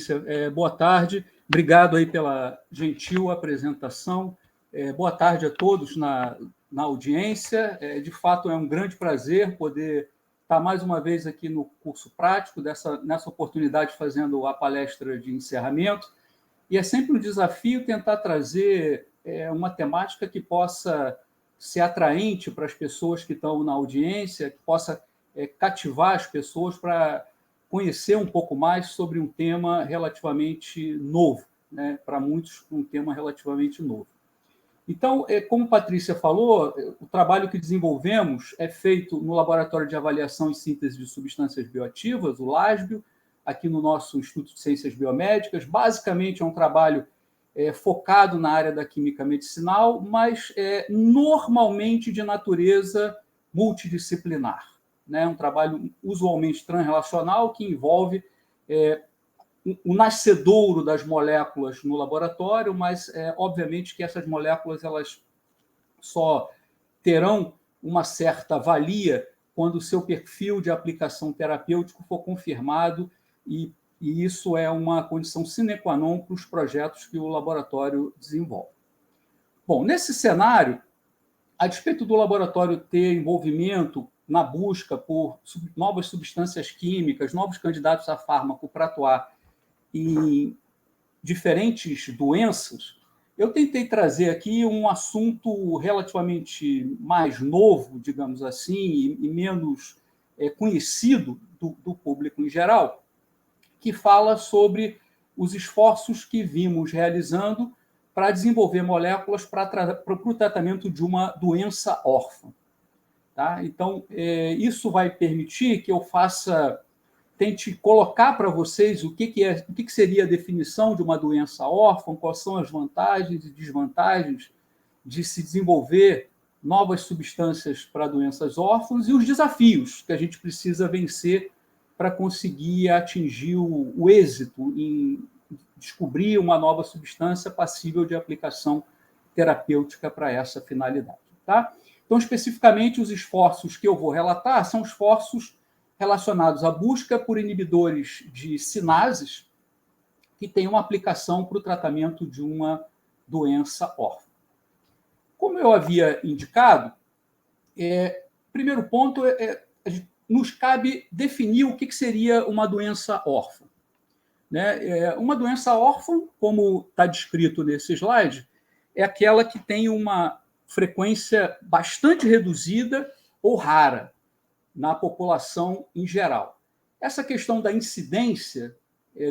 Patrícia, boa tarde. Obrigado aí pela gentil apresentação. Boa tarde a todos na audiência. De fato, é um grande prazer poder estar mais uma vez aqui no curso prático, nessa oportunidade fazendo a palestra de encerramento. E é sempre um desafio tentar trazer uma temática que possa ser atraente para as pessoas que estão na audiência, que possa cativar as pessoas para conhecer um pouco mais sobre um tema relativamente novo, né? Para muitos, um tema relativamente novo. Então, como a Patrícia falou, o trabalho que desenvolvemos é feito no Laboratório de Avaliação e Síntese de Substâncias Bioativas, o LASBio, aqui no nosso Instituto de Ciências Biomédicas. Basicamente, é um trabalho focado na área da química medicinal, mas normalmente de natureza multidisciplinar, né? Um trabalho usualmente transrelacional que envolve o nascedouro das moléculas no laboratório, mas obviamente que essas moléculas elas só terão uma certa valia quando o seu perfil de aplicação terapêutico for confirmado, e isso é uma condição sine qua non para os projetos que o laboratório desenvolve. Bom, nesse cenário, a despeito do laboratório ter envolvimento na busca por novas substâncias químicas, novos candidatos a fármaco para atuar em diferentes doenças, eu tentei trazer aqui um assunto relativamente mais novo, digamos assim, e menos conhecido do público em geral, que fala sobre os esforços que vimos realizando para desenvolver moléculas para o tratamento de uma doença órfã. Tá? Então, isso vai permitir que eu tente colocar para vocês o que seria a definição de uma doença órfã, quais são as vantagens e desvantagens de se desenvolver novas substâncias para doenças órfãs e os desafios que a gente precisa vencer para conseguir atingir o êxito em descobrir uma nova substância passível de aplicação terapêutica para essa finalidade. Tá? Então, especificamente, os esforços que eu vou relatar são esforços relacionados à busca por inibidores de sinases que têm uma aplicação para o tratamento de uma doença órfã. Como eu havia indicado, primeiro ponto nos cabe definir o que seria uma doença órfã. Né? Uma doença órfã, como está descrito nesse slide, é aquela que tem uma frequência bastante reduzida ou rara na população em geral. Essa questão da incidência,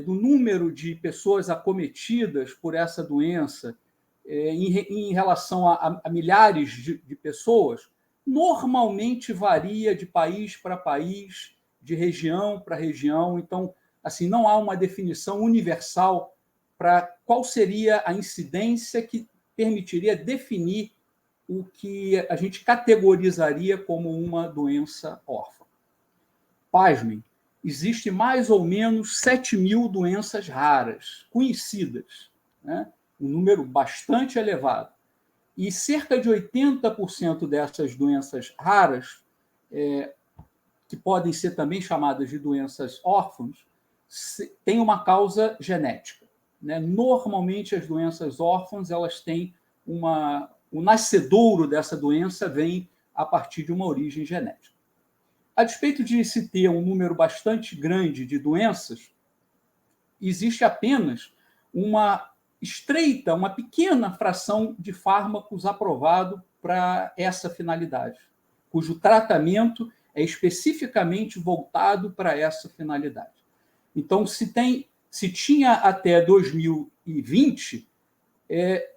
do número de pessoas acometidas por essa doença em relação a milhares de pessoas, normalmente varia de país para país, de região para região. Então, assim, não há uma definição universal para qual seria a incidência que permitiria definir o que a gente categorizaria como uma doença órfã. Pasmem, existe mais ou menos 7.000 doenças raras, conhecidas, né? Um número bastante elevado. E cerca de 80% dessas doenças raras, que podem ser também chamadas de doenças órfãs, têm uma causa genética. Né? Normalmente, as doenças órfãs elas têm o nascedouro dessa doença vem a partir de uma origem genética. A despeito de se ter um número bastante grande de doenças, existe apenas uma pequena fração de fármacos aprovado para essa finalidade, cujo tratamento é especificamente voltado para essa finalidade. Então, se tinha até 2020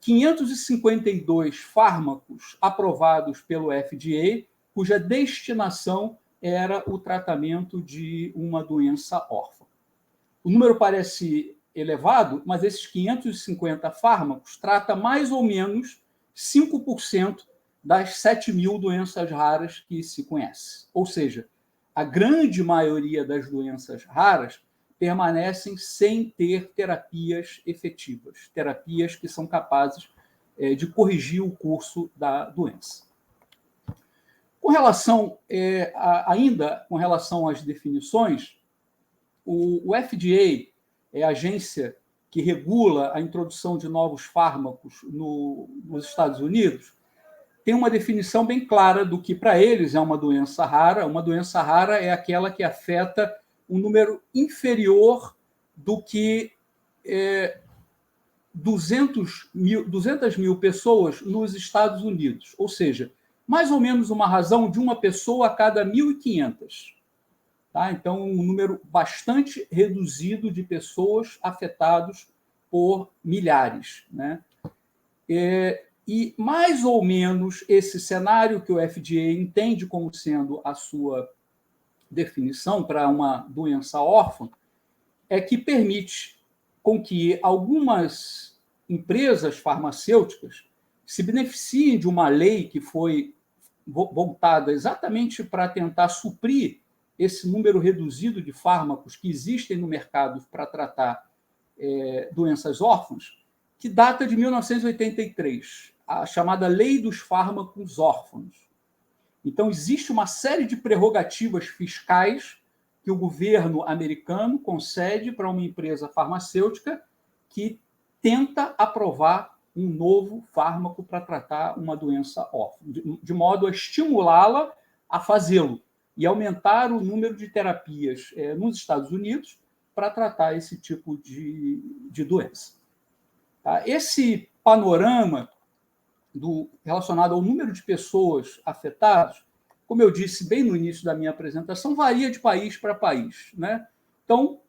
552 fármacos aprovados pelo FDA, cuja destinação era o tratamento de uma doença órfã. O número parece elevado, mas esses 550 fármacos tratam mais ou menos 5% das 7.000 doenças raras que se conhece. Ou seja, a grande maioria das doenças raras permanecem sem ter terapias efetivas, terapias que são capazes de corrigir o curso da doença. Ainda com relação às definições, o FDA é a agência que regula a introdução de novos fármacos nos Estados Unidos, tem uma definição bem clara do que, para eles, é uma doença rara. Uma doença rara é aquela que afeta um número inferior do que 200 mil pessoas nos Estados Unidos. Ou seja, mais ou menos uma razão de uma pessoa a cada 1.500. Tá? Então, um número bastante reduzido de pessoas afetadas por milhares. Né? E mais ou menos esse cenário que o FDA entende como sendo a sua definição para uma doença órfã é que permite com que algumas empresas farmacêuticas se beneficiem de uma lei que foi voltada exatamente para tentar suprir esse número reduzido de fármacos que existem no mercado para tratar doenças órfãs, que data de 1983, a chamada Lei dos Fármacos Órfãos. Então, existe uma série de prerrogativas fiscais que o governo americano concede para uma empresa farmacêutica que tenta aprovar um novo fármaco para tratar uma doença órfã, de modo a estimulá-la a fazê-lo e aumentar o número de terapias nos Estados Unidos para tratar esse tipo de doença. Tá? Esse panorama relacionado ao número de pessoas afetadas, como eu disse bem no início da minha apresentação, varia de país para país. Né? Então,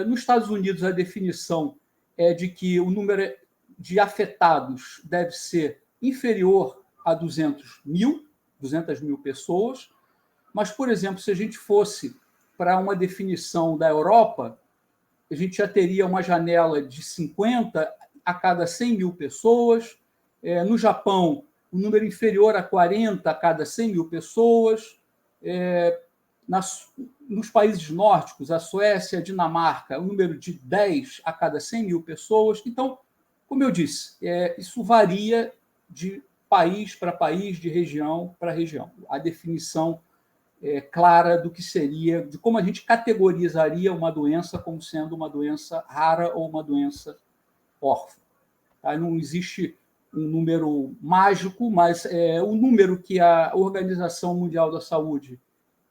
nos Estados Unidos, a definição é de que o número de afetados deve ser inferior a 200 mil pessoas, mas, por exemplo, se a gente fosse para uma definição da Europa, a gente já teria uma janela de 50 a cada 100 mil pessoas. No Japão, um número inferior a 40 a cada 100 mil pessoas. Nos países nórdicos, a Suécia, a Dinamarca, um número de 10 a cada 100 mil pessoas. Então, como eu disse, isso varia de país para país, de região para região. A definição clara do que seria, de como a gente categorizaria uma doença como sendo uma doença rara ou uma doença órfã. Tá? Não existe um número mágico, mas o número que a Organização Mundial da Saúde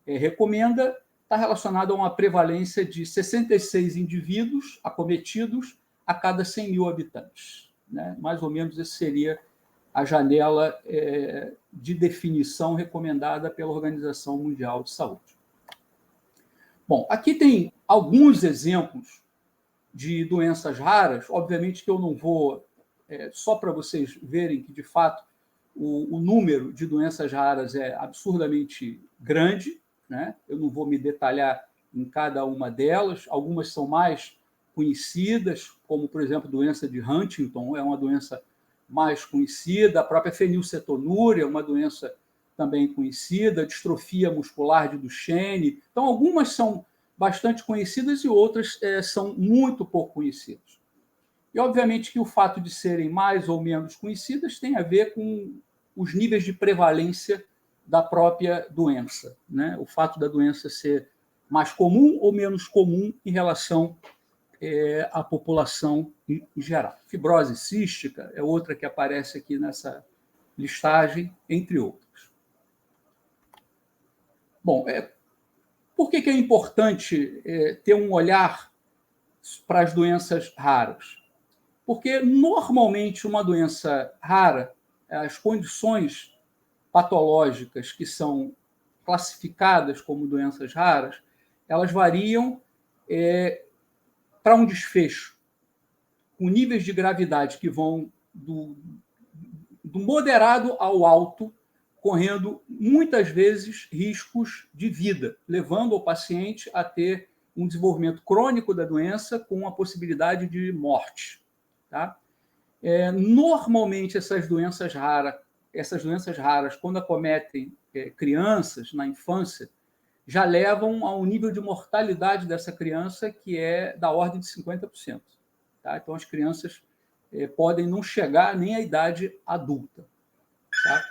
recomenda está relacionado a uma prevalência de 66 indivíduos acometidos a cada 100 mil habitantes. Né? Mais ou menos essa seria a janela de definição recomendada pela Organização Mundial de Saúde. Bom, aqui tem alguns exemplos de doenças raras. Obviamente que eu não vou, só para vocês verem que, de fato, o número de doenças raras é absurdamente grande. Né? Eu não vou me detalhar em cada uma delas. Algumas são mais conhecidas, como, por exemplo, a doença de Huntington, é uma doença mais conhecida, a própria fenilcetonúria, uma doença também conhecida, a distrofia muscular de Duchenne. Então, algumas são bastante conhecidas e outras são muito pouco conhecidas. E, obviamente, que o fato de serem mais ou menos conhecidas tem a ver com os níveis de prevalência da própria doença. Né? O fato da doença ser mais comum ou menos comum em relação à população em geral. Fibrose cística é outra que aparece aqui nessa listagem, entre outras. Bom, por que é importante ter um olhar para as doenças raras? Porque, normalmente, uma doença rara, as condições patológicas que são classificadas como doenças raras, elas variam para um desfecho, com níveis de gravidade que vão do moderado ao alto, correndo muitas vezes riscos de vida, levando o paciente a ter um desenvolvimento crônico da doença com a possibilidade de morte. Tá? Normalmente, essas doenças raras, quando acometem crianças na infância, já levam a um nível de mortalidade dessa criança que é da ordem de 50%. Tá? Então, as crianças podem não chegar nem à idade adulta. Tá?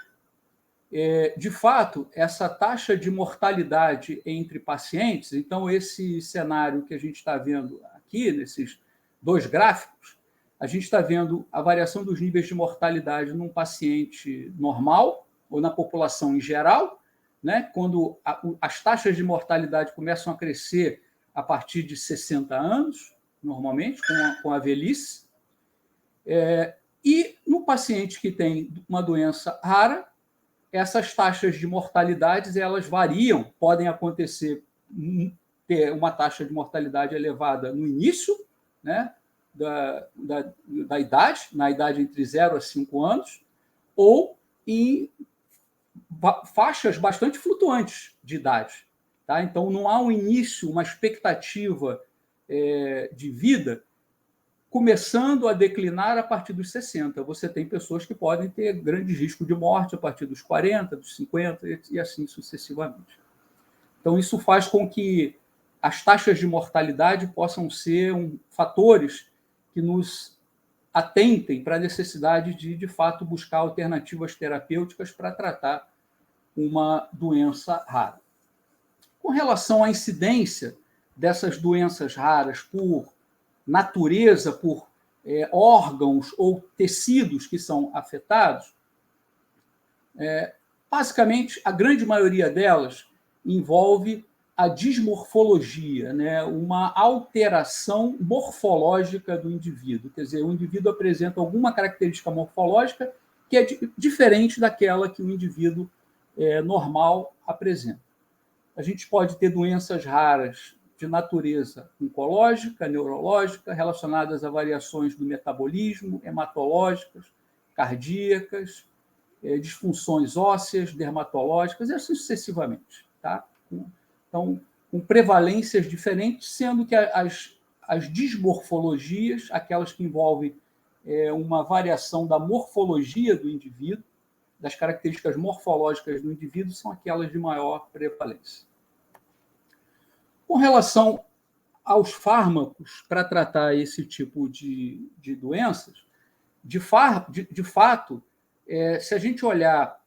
De fato, essa taxa de mortalidade entre pacientes, então, esse cenário que a gente está vendo aqui, nesses dois gráficos, a gente está vendo a variação dos níveis de mortalidade num paciente normal ou na população em geral, né? Quando as taxas de mortalidade começam a crescer a partir de 60 anos, normalmente, com a velhice. E no paciente que tem uma doença rara, essas taxas de mortalidade elas variam, podem acontecer, ter uma taxa de mortalidade elevada no início, né, da idade, na idade entre 0 a 5 anos, ou em faixas bastante flutuantes de idade. Tá? Então, não há um início, uma expectativa de vida começando a declinar a partir dos 60. Você tem pessoas que podem ter grande risco de morte a partir dos 40, dos 50 e assim sucessivamente. Então, isso faz com que as taxas de mortalidade possam ser fatores que nos atentem para a necessidade de fato, buscar alternativas terapêuticas para tratar uma doença rara. Com relação à incidência dessas doenças raras por natureza, por órgãos ou tecidos que são afetados, basicamente, a grande maioria delas envolve a dismorfologia, né? Uma alteração morfológica do indivíduo. Quer dizer, o indivíduo apresenta alguma característica morfológica que é diferente daquela que o indivíduo normal apresenta. A gente pode ter doenças raras de natureza oncológica, neurológica, relacionadas a variações do metabolismo, hematológicas, cardíacas, disfunções ósseas, dermatológicas, e assim sucessivamente. Tá? Então, com prevalências diferentes, sendo que as dismorfologias, aquelas que envolvem uma variação da morfologia do indivíduo, das características morfológicas do indivíduo, são aquelas de maior prevalência. Com relação aos fármacos para tratar esse tipo de doenças, de fato, se a gente olhar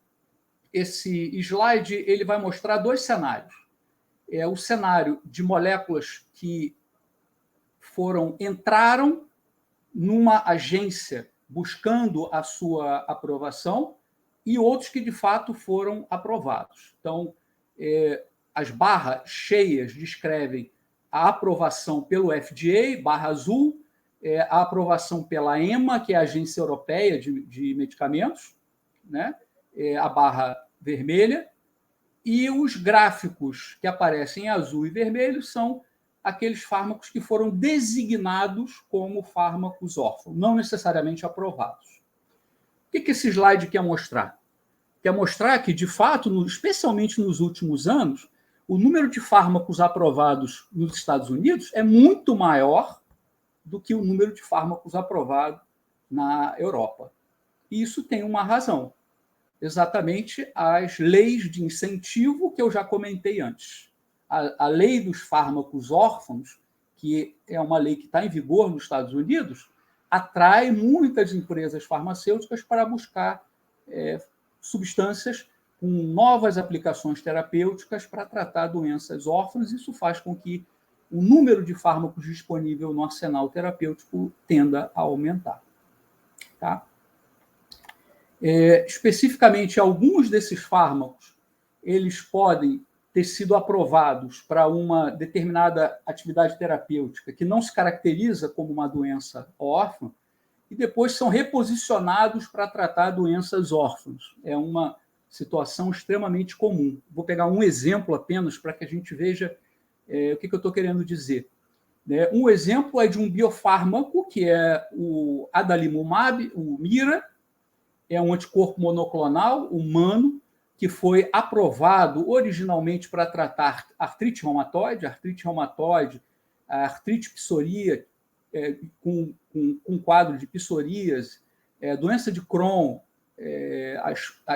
esse slide, ele vai mostrar dois cenários. O cenário de moléculas que entraram numa agência buscando a sua aprovação e outros que, de fato, foram aprovados. Então, as barras cheias descrevem a aprovação pelo FDA, barra azul, a aprovação pela EMA, que é a Agência Europeia de Medicamentos, né? A barra vermelha, e os gráficos que aparecem em azul e vermelho são aqueles fármacos que foram designados como fármacos órfãos, não necessariamente aprovados. O que esse slide quer mostrar? Quer mostrar que, de fato, especialmente nos últimos anos, o número de fármacos aprovados nos Estados Unidos é muito maior do que o número de fármacos aprovados na Europa. E isso tem uma razão. Exatamente as leis de incentivo que eu já comentei antes. A lei dos fármacos órfãos, que é uma lei que está em vigor nos Estados Unidos, atrai muitas empresas farmacêuticas para buscar substâncias com novas aplicações terapêuticas para tratar doenças órfãs. Isso faz com que o número de fármacos disponível no arsenal terapêutico tenda a aumentar. Tá? Especificamente, alguns desses fármacos eles podem ter sido aprovados para uma determinada atividade terapêutica que não se caracteriza como uma doença órfã e depois são reposicionados para tratar doenças órfãs. É uma situação extremamente comum. Vou pegar um exemplo apenas para que a gente veja o que eu estou querendo dizer. Um exemplo é de um biofármaco, que é o adalimumab, o MIRA, é um anticorpo monoclonal humano que foi aprovado originalmente para tratar artrite reumatoide, a artrite psoríaca, com quadro de psoríase, doença de Crohn, a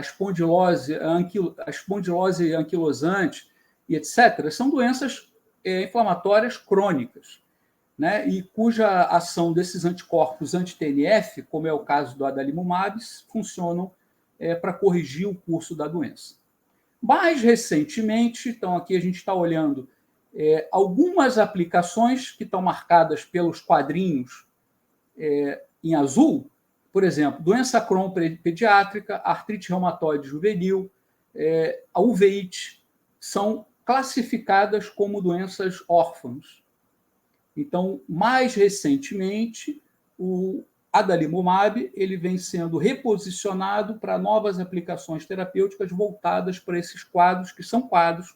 espondilose anquilosante, e etc., são doenças inflamatórias crônicas, né, e cuja ação desses anticorpos anti-TNF, como é o caso do adalimumab, funcionam para corrigir o curso da doença. Mais recentemente, então aqui a gente está olhando Algumas aplicações que estão marcadas pelos quadrinhos em azul, por exemplo, doença Crohn pediátrica, artrite reumatoide juvenil, a uveíte, são classificadas como doenças órfãs. Então, mais recentemente, o adalimumab ele vem sendo reposicionado para novas aplicações terapêuticas voltadas para esses quadros, que são quadros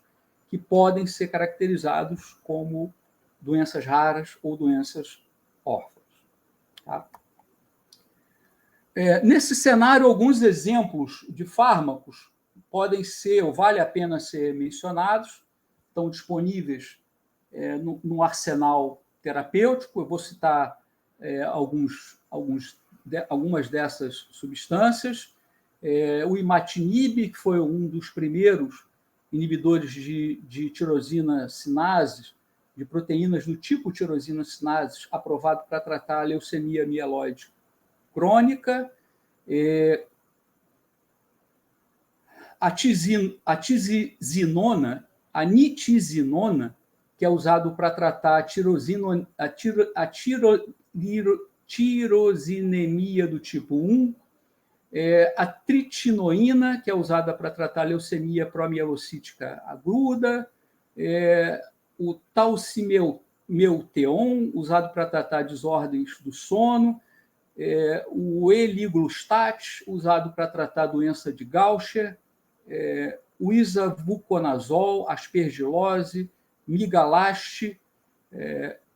que podem ser caracterizados como doenças raras ou doenças órfãs. Tá? Nesse cenário, alguns exemplos de fármacos podem ser, ou vale a pena ser mencionados, estão disponíveis no arsenal terapêutico. Eu vou citar algumas dessas substâncias. O imatinib, que foi um dos primeiros inibidores de tirosina sinase, de proteínas do tipo tirosina sinase, aprovado para tratar a leucemia mieloide crônica. A nitizinona, que é usado para tratar a tirosinemia do tipo 1, a tritinoína, que é usada para tratar a leucemia promielocítica aguda, o talsimelteon, usado para tratar desordens do sono, o eliglustat, usado para tratar a doença de Gaucher, o isavuconazol, aspergilose, migalaste,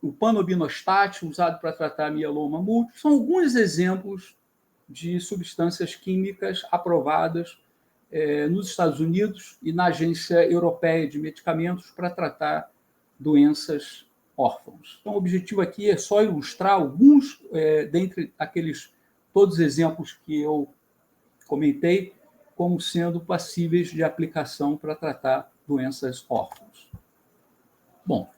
o panobinostat, usado para tratar mieloma múltiplo. São alguns exemplos de substâncias químicas aprovadas nos Estados Unidos e na Agência Europeia de Medicamentos para tratar doenças órfãos. Então, o objetivo aqui é só ilustrar alguns dentre todos os exemplos que eu comentei como sendo passíveis de aplicação para tratar doenças órfãs. Bom,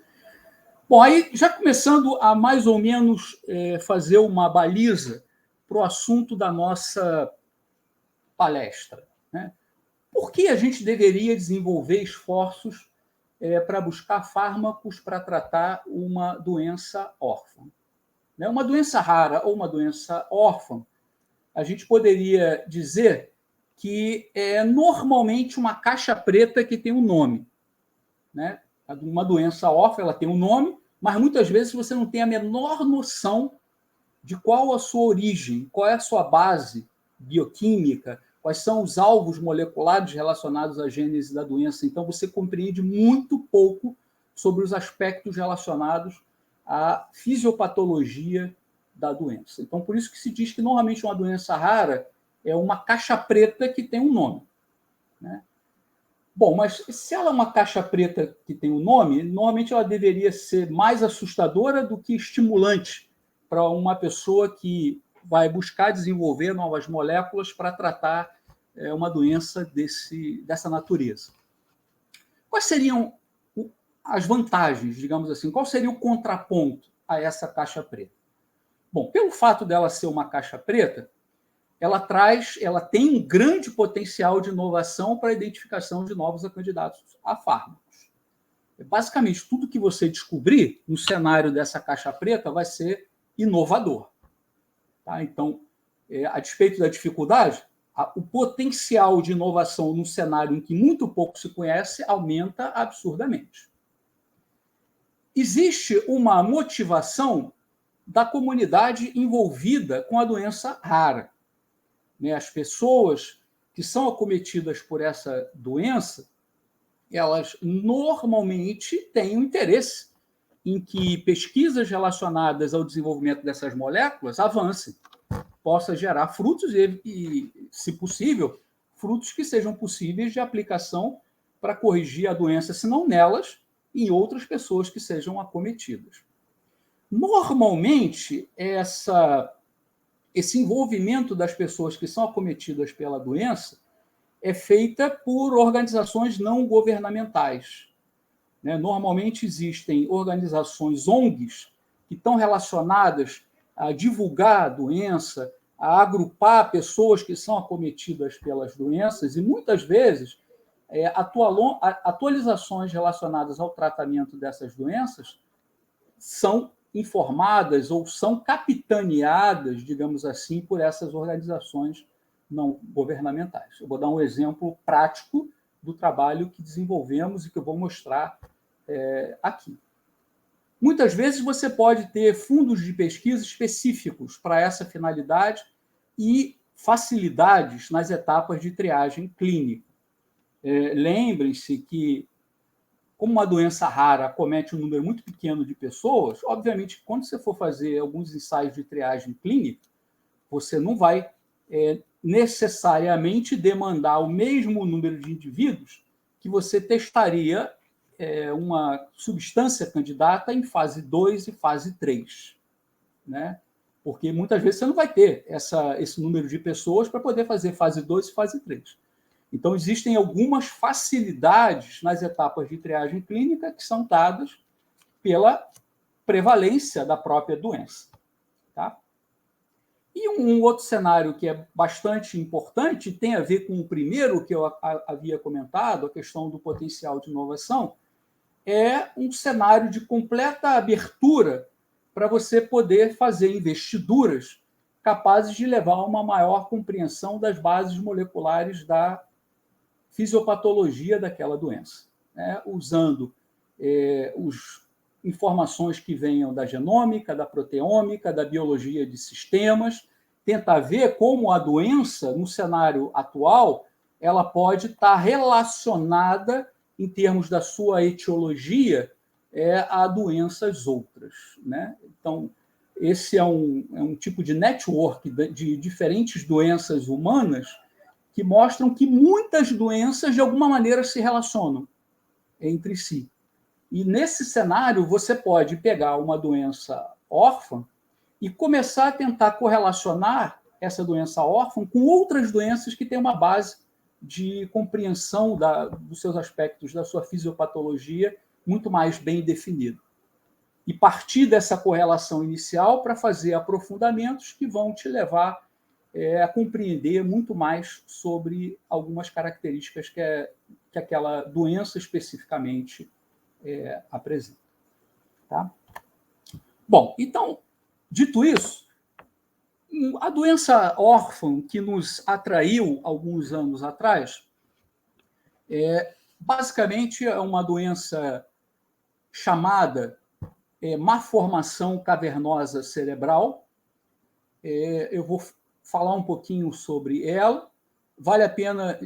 aí já começando a mais ou menos fazer uma baliza para o assunto da nossa palestra, né? Por que a gente deveria desenvolver esforços para buscar fármacos para tratar uma doença órfã? Uma doença rara ou uma doença órfã, a gente poderia dizer que é normalmente uma caixa preta que tem um nome, né? Uma doença órfã, ela tem um nome, mas muitas vezes você não tem a menor noção de qual a sua origem, qual é a sua base bioquímica, quais são os alvos moleculares relacionados à gênese da doença. Então, você compreende muito pouco sobre os aspectos relacionados à fisiopatologia da doença. Então, por isso que se diz que normalmente uma doença rara é uma caixa preta que tem um nome, né? Bom, mas se ela é uma caixa preta que tem um nome, normalmente ela deveria ser mais assustadora do que estimulante para uma pessoa que vai buscar desenvolver novas moléculas para tratar uma doença dessa natureza. Quais seriam as vantagens, digamos assim? Qual seria o contraponto a essa caixa preta? Bom, pelo fato dela ser uma caixa preta, ela tem um grande potencial de inovação para a identificação de novos candidatos a fármacos. Basicamente, tudo que você descobrir no cenário dessa caixa preta vai ser inovador. Tá? Então, a despeito da dificuldade, o potencial de inovação num cenário em que muito pouco se conhece aumenta absurdamente. Existe uma motivação da comunidade envolvida com a doença rara. As pessoas que são acometidas por essa doença, elas normalmente têm um interesse em que pesquisas relacionadas ao desenvolvimento dessas moléculas avancem, possa gerar frutos e, se possível, frutos que sejam possíveis de aplicação para corrigir a doença, se não nelas, em outras pessoas que sejam acometidas. Normalmente, esse envolvimento das pessoas que são acometidas pela doença é feita por organizações não governamentais. Normalmente existem organizações ONGs que estão relacionadas a divulgar a doença, a agrupar pessoas que são acometidas pelas doenças, e muitas vezes atualizações relacionadas ao tratamento dessas doenças são informadas ou são capitaneadas, digamos assim, por essas organizações não governamentais. Eu vou dar um exemplo prático do trabalho que desenvolvemos e que eu vou mostrar aqui. Muitas vezes você pode ter fundos de pesquisa específicos para essa finalidade e facilidades nas etapas de triagem clínica. Lembrem-se que, como uma doença rara acomete um número muito pequeno de pessoas, obviamente, quando você for fazer alguns ensaios de triagem clínica, você não vai necessariamente demandar o mesmo número de indivíduos que você testaria uma substância candidata em fase 2 e fase 3. Né? Porque muitas vezes você não vai ter esse número de pessoas para poder fazer fase 2 e fase 3. Então, existem algumas facilidades nas etapas de triagem clínica que são dadas pela prevalência da própria doença. Tá? E um outro cenário que é bastante importante, tem a ver com o primeiro que eu havia comentado, a questão do potencial de inovação, é um cenário de completa abertura para você poder fazer investiduras capazes de levar a uma maior compreensão das bases moleculares da fisiopatologia daquela doença, né? Usando as informações que venham da genômica, da proteômica, da biologia de sistemas, tentar ver como a doença, no cenário atual, ela pode estar relacionada, em termos da sua etiologia, a doenças outras. Né? Então, esse é um tipo de network de diferentes doenças humanas que mostram que muitas doenças, de alguma maneira, se relacionam entre si. E, nesse cenário, você pode pegar uma doença órfã e começar a tentar correlacionar essa doença órfã com outras doenças que têm uma base de compreensão dos seus aspectos, da sua fisiopatologia, muito mais bem definido. E partir dessa correlação inicial para fazer aprofundamentos que vão te levar a compreender muito mais sobre algumas características que aquela doença especificamente apresenta. Tá? Bom, então, dito isso, a doença órfã que nos atraiu alguns anos atrás, basicamente é uma doença chamada malformação cavernosa cerebral. Eu vou falar um pouquinho sobre ela. Vale a pena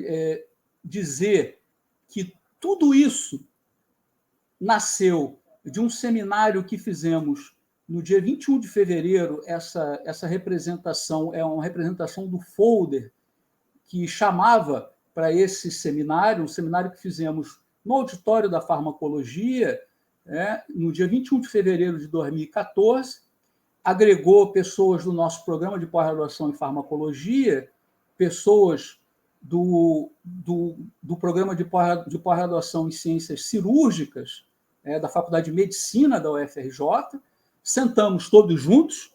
dizer que tudo isso nasceu de um seminário que fizemos no dia 21 de fevereiro. Essa representação é uma representação do folder que chamava para esse seminário, um seminário que fizemos no auditório da farmacologia, no dia 21 de fevereiro de 2014, agregou pessoas do nosso programa de pós-graduação em farmacologia, pessoas do programa de pós-graduação em ciências cirúrgicas, da Faculdade de Medicina da UFRJ, sentamos todos juntos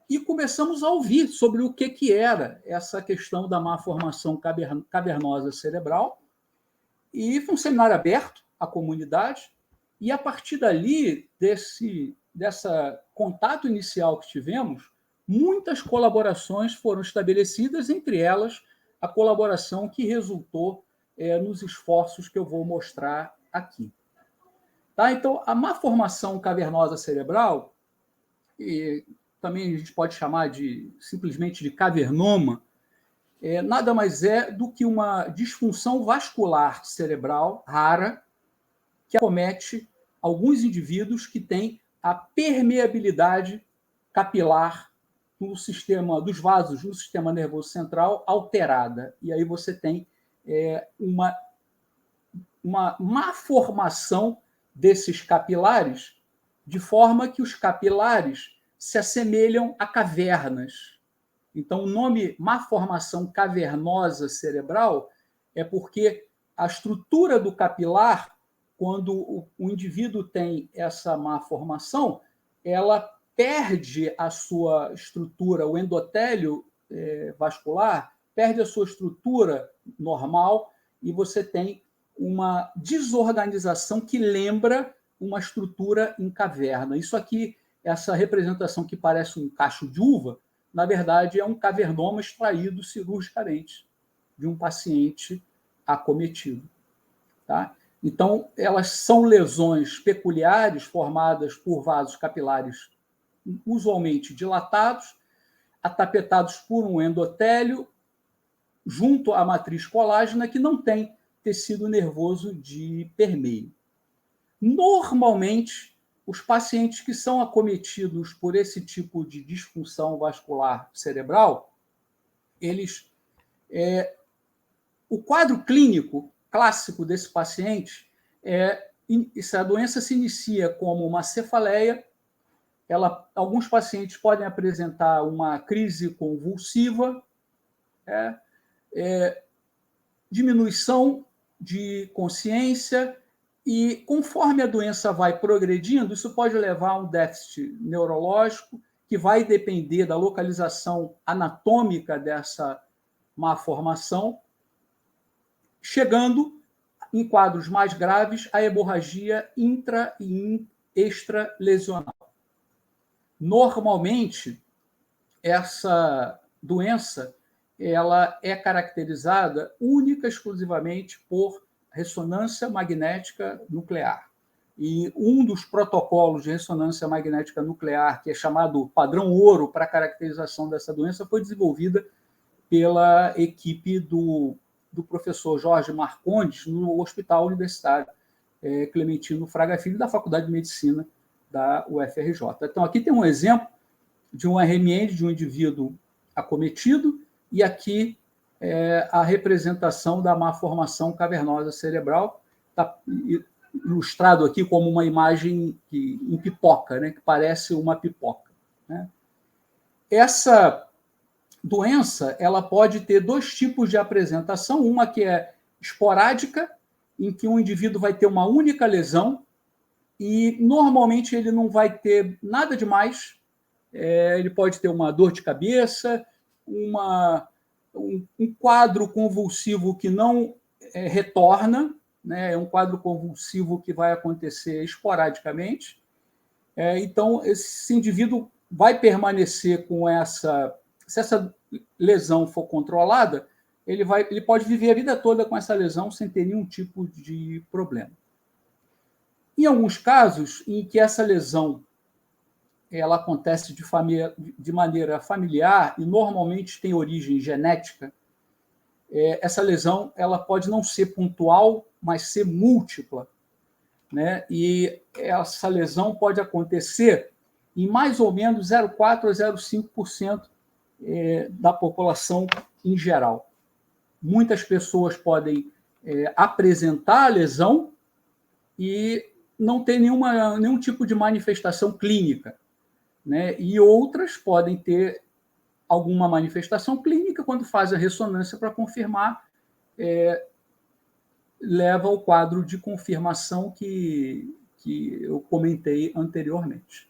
e começamos a ouvir sobre o que era essa questão da malformação cavernosa cerebral. E foi um seminário aberto à comunidade, e a partir dali, dessa contato inicial que tivemos, muitas colaborações foram estabelecidas, entre elas a colaboração que resultou nos esforços que eu vou mostrar aqui. Tá? Então, a malformação cavernosa cerebral, e também a gente pode chamar simplesmente de cavernoma, nada mais é do que uma disfunção vascular cerebral rara que acomete alguns indivíduos que têm a permeabilidade capilar no sistema dos vasos, no sistema nervoso central, alterada. E aí você tem uma má formação desses capilares, de forma que os capilares se assemelham a cavernas. Então, o nome malformação cavernosa cerebral é porque a estrutura do capilar, quando o indivíduo tem essa malformação, ela perde a sua estrutura, o endotélio vascular perde a sua estrutura normal, e você tem uma desorganização que lembra uma estrutura em caverna. Isso aqui, essa representação que parece um cacho de uva, na verdade é um cavernoma extraído cirurgicamente de um paciente acometido. Tá? Então, elas são lesões peculiares formadas por vasos capilares usualmente dilatados, atapetados por um endotélio junto à matriz colágena que não tem tecido nervoso de permeio. Normalmente, os pacientes que são acometidos por esse tipo de disfunção vascular cerebral, o quadro clínico clássico desse paciente se a doença se inicia como uma cefaleia, alguns pacientes podem apresentar uma crise convulsiva, diminuição de consciência, e conforme a doença vai progredindo, isso pode levar a um déficit neurológico que vai depender da localização anatômica dessa malformação, chegando, em quadros mais graves, à hemorragia intra e extralesional. Normalmente, essa doença ela é caracterizada única e exclusivamente por ressonância magnética nuclear. E um dos protocolos de ressonância magnética nuclear, que é chamado padrão ouro para a caracterização dessa doença, foi desenvolvida pela equipe do professor Jorge Marcondes no Hospital Universitário Clementino Fraga Filho, da Faculdade de Medicina da UFRJ. Então, aqui tem um exemplo de um RMN de um indivíduo acometido, e aqui a representação da malformação cavernosa cerebral, está ilustrado aqui como uma imagem em pipoca, né, que parece uma pipoca. Né? Essa doença ela pode ter dois tipos de apresentação, uma que é esporádica, em que um indivíduo vai ter uma única lesão, e normalmente ele não vai ter nada demais, ele pode ter uma dor de cabeça, um quadro convulsivo que não retorna, né? É um quadro convulsivo que vai acontecer esporadicamente. Então, esse indivíduo vai permanecer com essa... Se essa lesão for controlada, ele pode viver a vida toda com essa lesão sem ter nenhum tipo de problema. Em alguns casos, em que essa lesão ela acontece de maneira familiar e normalmente tem origem genética, essa lesão ela pode não ser pontual, mas ser múltipla. Né? E essa lesão pode acontecer em mais ou menos 0,4% a 0,5% da população em geral. Muitas pessoas podem apresentar a lesão e não ter nenhum tipo de manifestação clínica. Né? E outras podem ter alguma manifestação clínica, quando faz a ressonância para confirmar, leva ao quadro de confirmação que eu comentei anteriormente.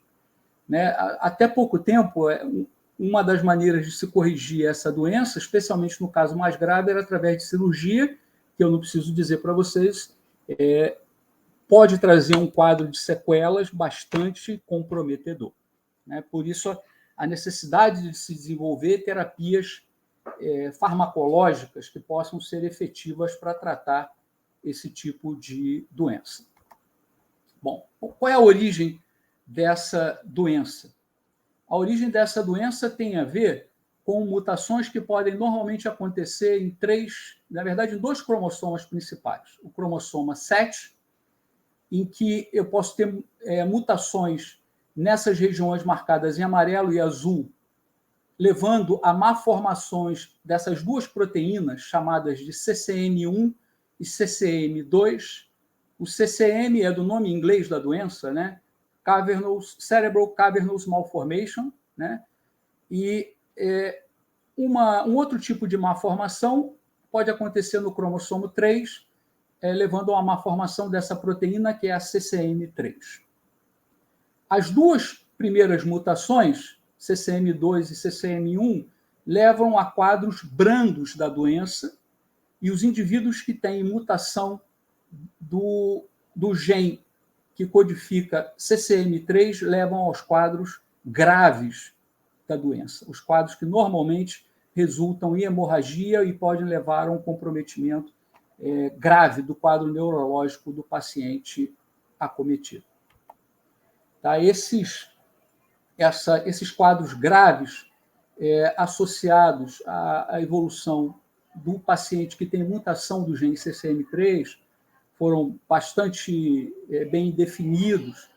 Né? Até pouco tempo, uma das maneiras de se corrigir essa doença, especialmente no caso mais grave, era através de cirurgia, que eu não preciso dizer para vocês, pode trazer um quadro de sequelas bastante comprometedor. Né? Por isso, a necessidade de se desenvolver terapias farmacológicas que possam ser efetivas para tratar esse tipo de doença. Bom, qual é a origem dessa doença? A origem dessa doença tem a ver com mutações que podem normalmente acontecer em em dois cromossomas principais. O cromossomo 7, em que eu posso ter mutações nessas regiões marcadas em amarelo e azul, levando a malformações dessas duas proteínas, chamadas de CCN1 e CCN2. O CCM é do nome em inglês da doença, né? Cerebral Cavernous Malformation, né? E um outro tipo de malformação pode acontecer no cromossomo 3, levando a uma malformação dessa proteína, que é a CCN3. As duas primeiras mutações, CCM2 e CCM1, levam a quadros brandos da doença, e os indivíduos que têm mutação do gene que codifica CCM3 levam aos quadros graves da doença, os quadros que normalmente resultam em hemorragia e podem levar a um comprometimento grave do quadro neurológico do paciente acometido. Tá? Esses quadros graves associados à evolução do paciente que tem mutação do gene CCM3 foram bastante bem definidos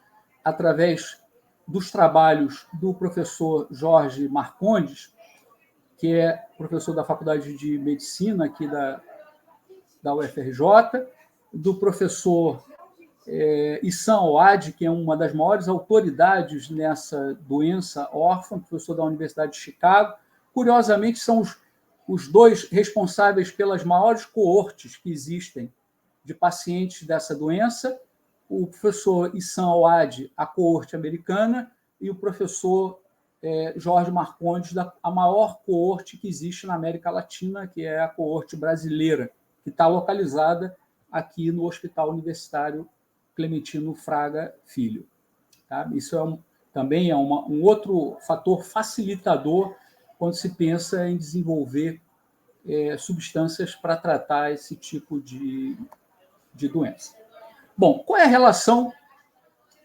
através dos trabalhos do professor Jorge Marcondes, que é professor da Faculdade de Medicina aqui da UFRJ, do professor Issam Ouad, que é uma das maiores autoridades nessa doença órfã, professor da Universidade de Chicago. Curiosamente, são os dois responsáveis pelas maiores coortes que existem de pacientes dessa doença, o professor Issam Ouad, a coorte americana, e o professor Jorge Marcondes, a maior coorte que existe na América Latina, que é a coorte brasileira, que está localizada aqui no Hospital Universitário Clementino Fraga Filho. Tá? Isso também é um outro fator facilitador quando se pensa em desenvolver substâncias para tratar esse tipo de doença. Bom, qual é a relação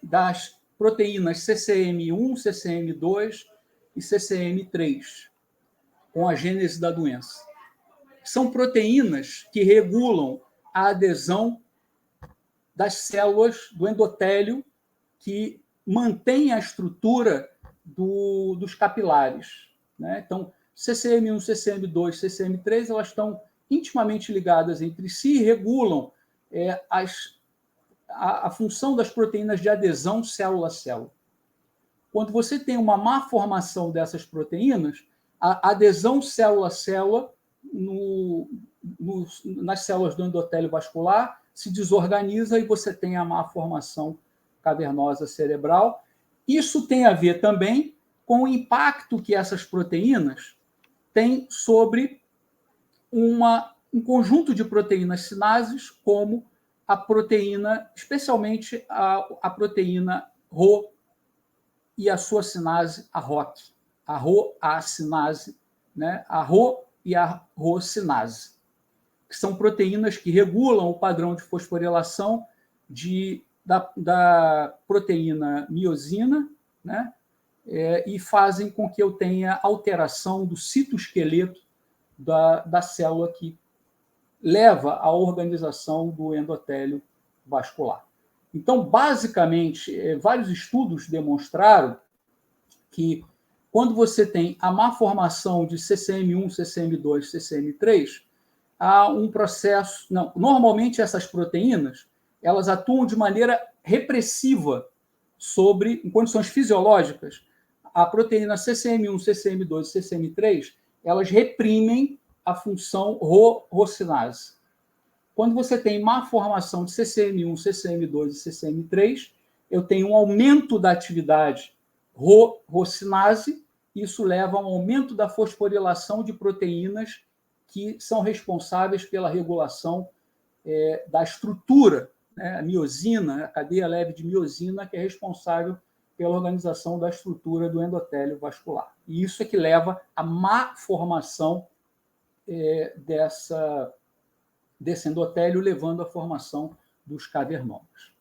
das proteínas CCM1, CCM2 e CCM3 com a gênese da doença? São proteínas que regulam a adesão das células do endotélio que mantém a estrutura dos capilares. Né? Então, CCM1, CCM2, CCM3, elas estão intimamente ligadas entre si e regulam a função das proteínas de adesão célula a célula. Quando você tem uma má formação dessas proteínas, a adesão célula a célula nas células do endotélio vascular se desorganiza e você tem a má formação cavernosa cerebral. Isso tem a ver também com o impacto que essas proteínas têm sobre um conjunto de proteínas sinases, como a proteína, especialmente a proteína Rho e a sua sinase, a ROC. A Rho-A-sinase, né? A Rho e a Rho-sinase, que são proteínas que regulam o padrão de fosforilação da proteína miosina, né? E fazem com que eu tenha alteração do citoesqueleto da célula que leva à organização do endotélio vascular. Então, basicamente, vários estudos demonstraram que quando você tem a má formação de CCM1, CCM2, CCM3, há um processo... Não, normalmente, essas proteínas elas atuam de maneira repressiva em condições fisiológicas. A proteína CCM1, CCM2 e CCM3, elas reprimem a função Rho-sinase. Quando você tem má formação de CCM1, CCM2 e CCM3, eu tenho um aumento da atividade Rho-sinase, isso leva a um aumento da fosforilação de proteínas que são responsáveis pela regulação da estrutura, né? A miosina, a cadeia leve de miosina, que é responsável pela organização da estrutura do endotélio vascular. E isso é que leva à má formação desse endotélio, levando à formação dos cavernomas.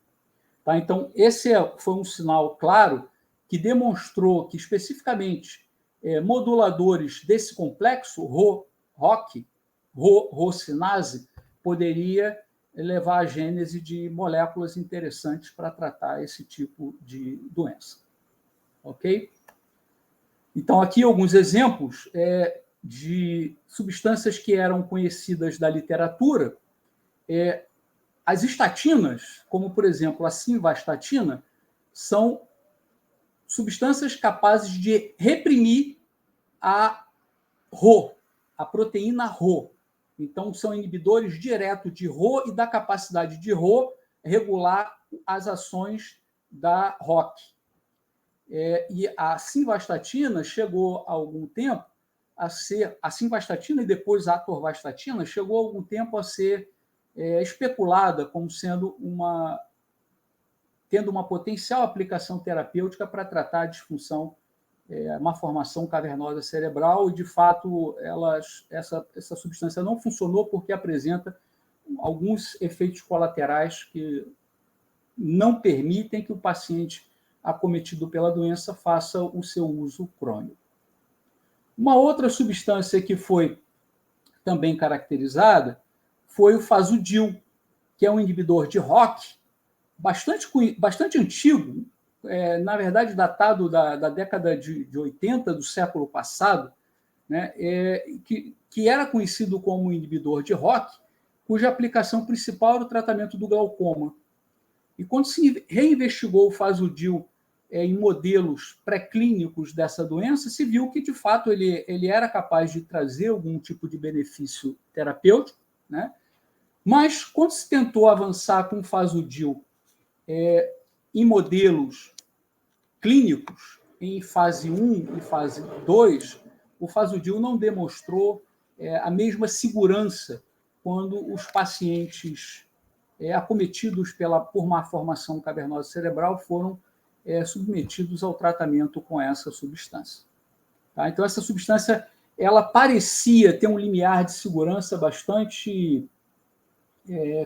Tá? Então, esse foi um sinal claro que demonstrou que, especificamente, moduladores desse complexo, ROC, Rho-sinase, poderia levar à gênese de moléculas interessantes para tratar esse tipo de doença. Ok? Então, aqui alguns exemplos de substâncias que eram conhecidas da literatura. As estatinas, como, por exemplo, a simvastatina, são substâncias capazes de reprimir a Rho, a proteína Rho. Então, são inibidores diretos de Rho e da capacidade de Rho regular as ações da ROC. E a simvastatina chegou há algum tempo a ser... A simvastatina e depois a atorvastatina chegou há algum tempo a ser especulada como tendo uma potencial aplicação terapêutica para tratar a disfunção, uma formação cavernosa cerebral, e, de fato, essa substância não funcionou porque apresenta alguns efeitos colaterais que não permitem que o paciente acometido pela doença faça o seu uso crônico. Uma outra substância que foi também caracterizada foi o Fasudil, que é um inibidor de ROCK, bastante antigo, na verdade datado da década de 80 do século passado, né, que era conhecido como inibidor de ROCK, cuja aplicação principal era o tratamento do glaucoma. E quando se reinvestigou o Fasudil em modelos pré-clínicos dessa doença, se viu que, de fato, ele era capaz de trazer algum tipo de benefício terapêutico, né? Mas, quando se tentou avançar com o Fasudil em modelos clínicos, em fase 1 e fase 2, o Fasudil não demonstrou a mesma segurança quando os pacientes acometidos por má formação cavernosa cerebral foram submetidos ao tratamento com essa substância. Tá? Então, essa substância ela parecia ter um limiar de segurança bastante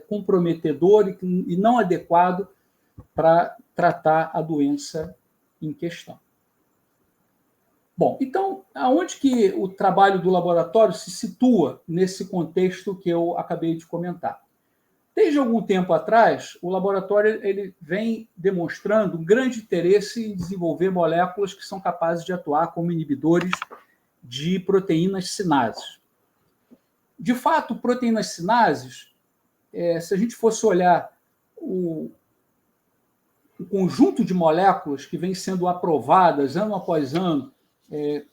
comprometedor e não adequado para tratar a doença em questão. Bom, então, aonde que o trabalho do laboratório se situa nesse contexto que eu acabei de comentar? Desde algum tempo atrás, o laboratório ele vem demonstrando um grande interesse em desenvolver moléculas que são capazes de atuar como inibidores de proteínas sinases. De fato, proteínas sinases, se a gente fosse olhar o conjunto de moléculas que vem sendo aprovadas ano após ano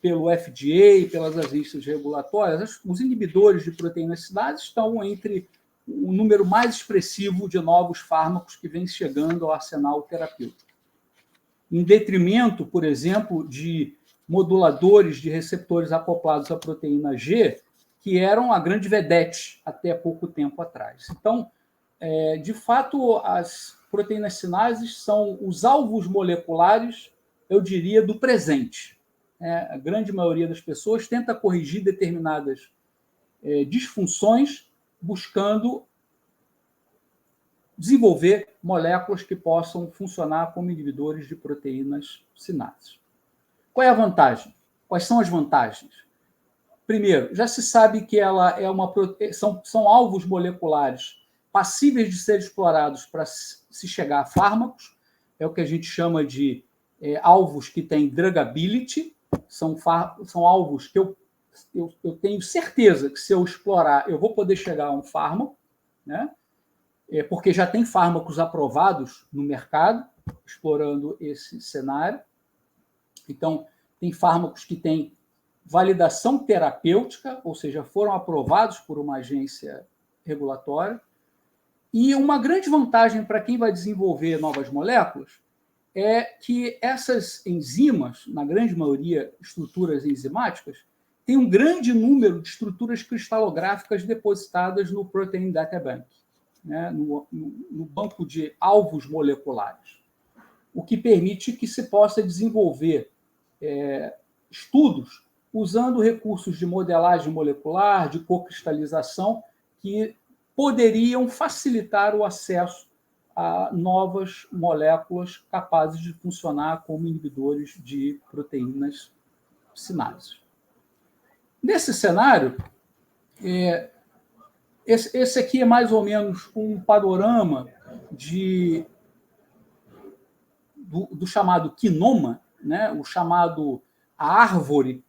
pelo FDA, pelas agências regulatórias, os inibidores de proteínas sinases estão entre o número mais expressivo de novos fármacos que vem chegando ao arsenal terapêutico. Em detrimento, por exemplo, de moduladores de receptores acoplados à proteína G, que eram a grande vedete até pouco tempo atrás. Então, de fato, as proteínas sinases são os alvos moleculares, eu diria, do presente. A grande maioria das pessoas tenta corrigir determinadas disfunções, buscando desenvolver moléculas que possam funcionar como inibidores de proteínas sinases. Qual é a vantagem? Quais são as vantagens? Primeiro, já se sabe que ela são alvos moleculares passíveis de ser explorados para se chegar a fármacos, é o que a gente chama de alvos que têm drugability, são alvos que eu tenho certeza que, se eu explorar, eu vou poder chegar a um fármaco, né? Porque já tem fármacos aprovados no mercado, explorando esse cenário. Então, tem fármacos que têm validação terapêutica, ou seja, foram aprovados por uma agência regulatória. E uma grande vantagem para quem vai desenvolver novas moléculas é que essas enzimas, na grande maioria estruturas enzimáticas, têm um grande número de estruturas cristalográficas depositadas no Protein Data Bank, né, no banco de alvos moleculares, o que permite que se possa desenvolver estudos usando recursos de modelagem molecular, de cocristalização, que poderiam facilitar o acesso a novas moléculas capazes de funcionar como inibidores de proteínas sinases. Nesse cenário, esse aqui é mais ou menos um panorama do chamado quinoma, né? O chamado árvore,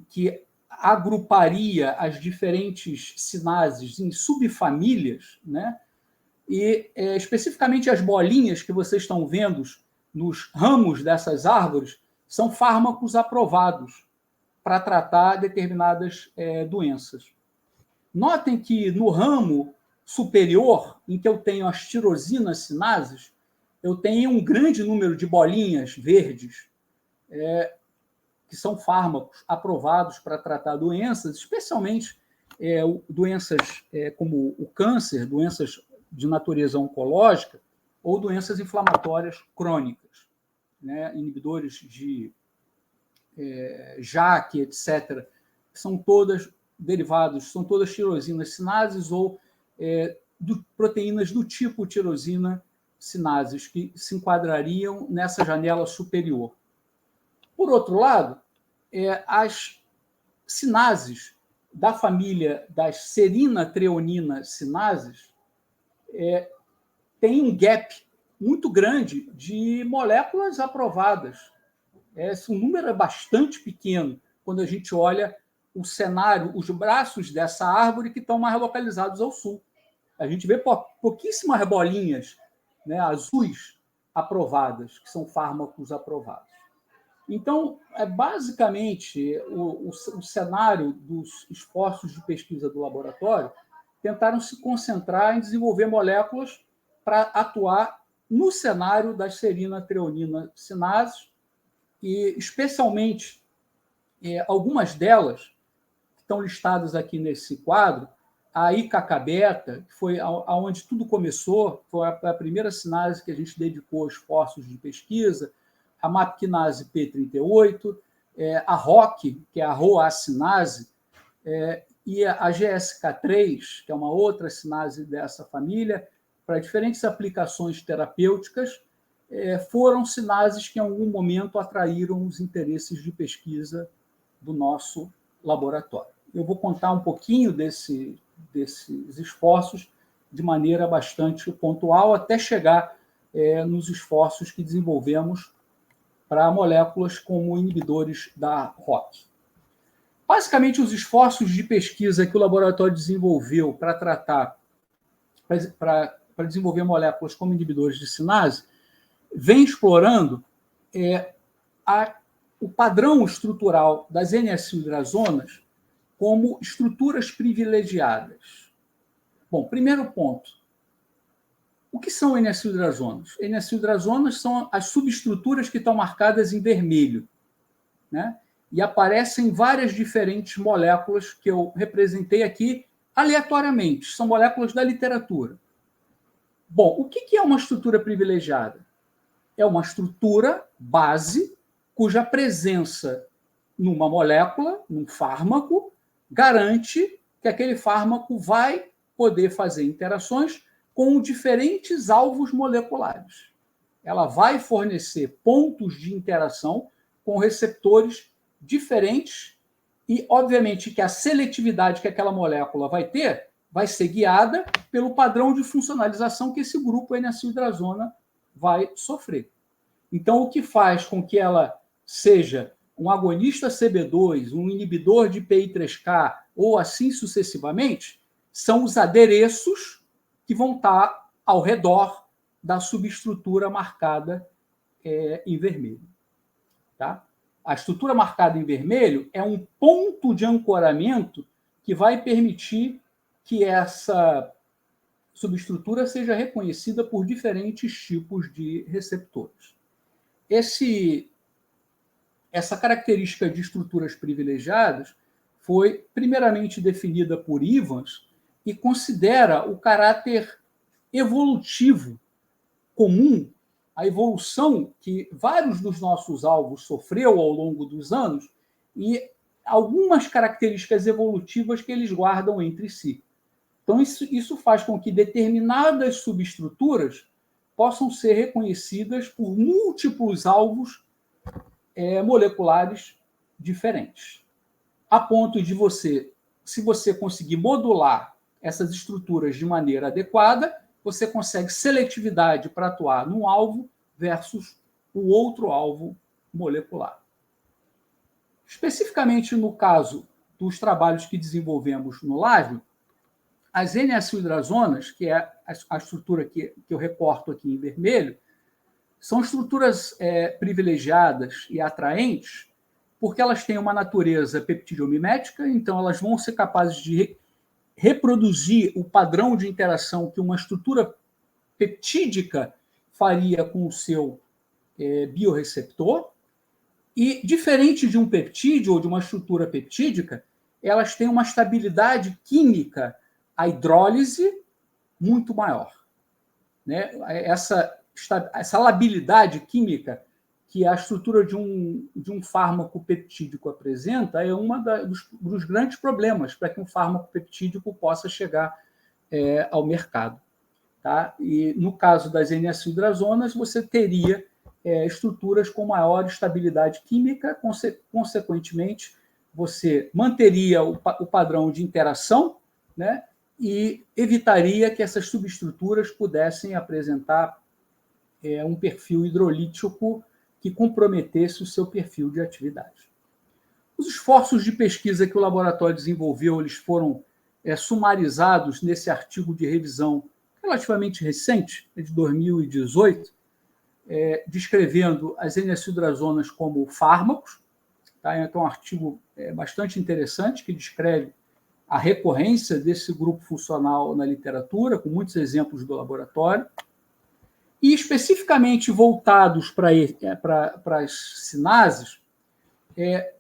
que agruparia as diferentes sinases em subfamílias, né? E especificamente as bolinhas que vocês estão vendo nos ramos dessas árvores são fármacos aprovados para tratar determinadas doenças. Notem que no ramo superior, em que eu tenho as tirosinas sinases, eu tenho um grande número de bolinhas verdes, que são fármacos aprovados para tratar doenças, especialmente doenças como o câncer, doenças de natureza oncológica ou doenças inflamatórias crônicas, né? Inibidores de JAK, etc., são todas derivados, são todas tirosinas sinases ou proteínas do tipo tirosina sinases, que se enquadrariam nessa janela superior. Por outro lado, as sinases da família das serina-treonina sinases tem um gap muito grande de moléculas aprovadas. Esse número é bastante pequeno quando a gente olha o cenário, os braços dessa árvore que estão mais localizados ao sul. A gente vê pouquíssimas bolinhas, né, azuis aprovadas, que são fármacos aprovados. Então, basicamente, o cenário dos esforços de pesquisa do laboratório tentaram se concentrar em desenvolver moléculas para atuar no cenário das serina-treonina sinases, e especialmente algumas delas que estão listadas aqui nesse quadro, a IKK-beta, que foi aonde tudo começou, foi a primeira sinase que a gente dedicou esforços de pesquisa, a MAP-kinase P38, a ROC, que é a ROA-sinase, e a GSK3, que é uma outra sinase dessa família, para diferentes aplicações terapêuticas, foram sinases que, em algum momento, atraíram os interesses de pesquisa do nosso laboratório. Eu vou contar um pouquinho desses esforços de maneira bastante pontual, até chegar nos esforços que desenvolvemos para moléculas como inibidores da ROC. Basicamente, os esforços de pesquisa que o laboratório desenvolveu para desenvolver moléculas como inibidores de sinase vem explorando o padrão estrutural das N-acilhidrazonas como estruturas privilegiadas. Bom, primeiro ponto. O que são N-acilhidrazonas? N-acilhidrazonas são as subestruturas que estão marcadas em vermelho, né? E aparecem várias diferentes moléculas que eu representei aqui aleatoriamente. São moléculas da literatura. Bom, o que é uma estrutura privilegiada? É uma estrutura base cuja presença numa molécula, num fármaco, garante que aquele fármaco vai poder fazer interações com diferentes alvos moleculares. Ela vai fornecer pontos de interação com receptores diferentes e, obviamente, que a seletividade que aquela molécula vai ter vai ser guiada pelo padrão de funcionalização que esse grupo N-acilhidrazona vai sofrer. Então, o que faz com que ela seja um agonista CB2, um inibidor de PI3K ou assim sucessivamente, são os adereços que vão estar ao redor da subestrutura marcada em vermelho. Tá? A estrutura marcada em vermelho é um ponto de ancoramento que vai permitir que essa subestrutura seja reconhecida por diferentes tipos de receptores. Essa característica de estruturas privilegiadas foi primeiramente definida por Evans e considera o caráter evolutivo comum, a evolução que vários dos nossos alvos sofreu ao longo dos anos e algumas características evolutivas que eles guardam entre si. Então, isso faz com que determinadas subestruturas possam ser reconhecidas por múltiplos alvos moleculares diferentes, a ponto de se você conseguir modular essas estruturas de maneira adequada, você consegue seletividade para atuar num alvo versus o outro alvo molecular. Especificamente no caso dos trabalhos que desenvolvemos no LAGIO, as N-acilhidrazonas, que é a estrutura que eu recorto aqui em vermelho, são estruturas privilegiadas e atraentes porque elas têm uma natureza peptidiomimética, então elas vão ser capazes de reproduzir o padrão de interação que uma estrutura peptídica faria com o seu biorreceptor. E, diferente de um peptídeo ou de uma estrutura peptídica, elas têm uma estabilidade química, a hidrólise, muito maior. Né? Essa labilidade química que a estrutura de um fármaco peptídico apresenta é um dos grandes problemas para que um fármaco peptídico possa chegar ao mercado. Tá? E no caso das N-acetildrazonas, você teria estruturas com maior estabilidade química, consequentemente, você manteria o padrão de interação, né? E evitaria que essas subestruturas pudessem apresentar um perfil hidrolítico que comprometesse o seu perfil de atividade. Os esforços de pesquisa que o laboratório desenvolveu, eles foram sumarizados nesse artigo de revisão relativamente recente, de 2018, descrevendo as N-acetildrazonas como fármacos. Tá? Então, é um artigo bastante interessante que descreve a recorrência desse grupo funcional na literatura, com muitos exemplos do laboratório, e especificamente voltados para as sinases,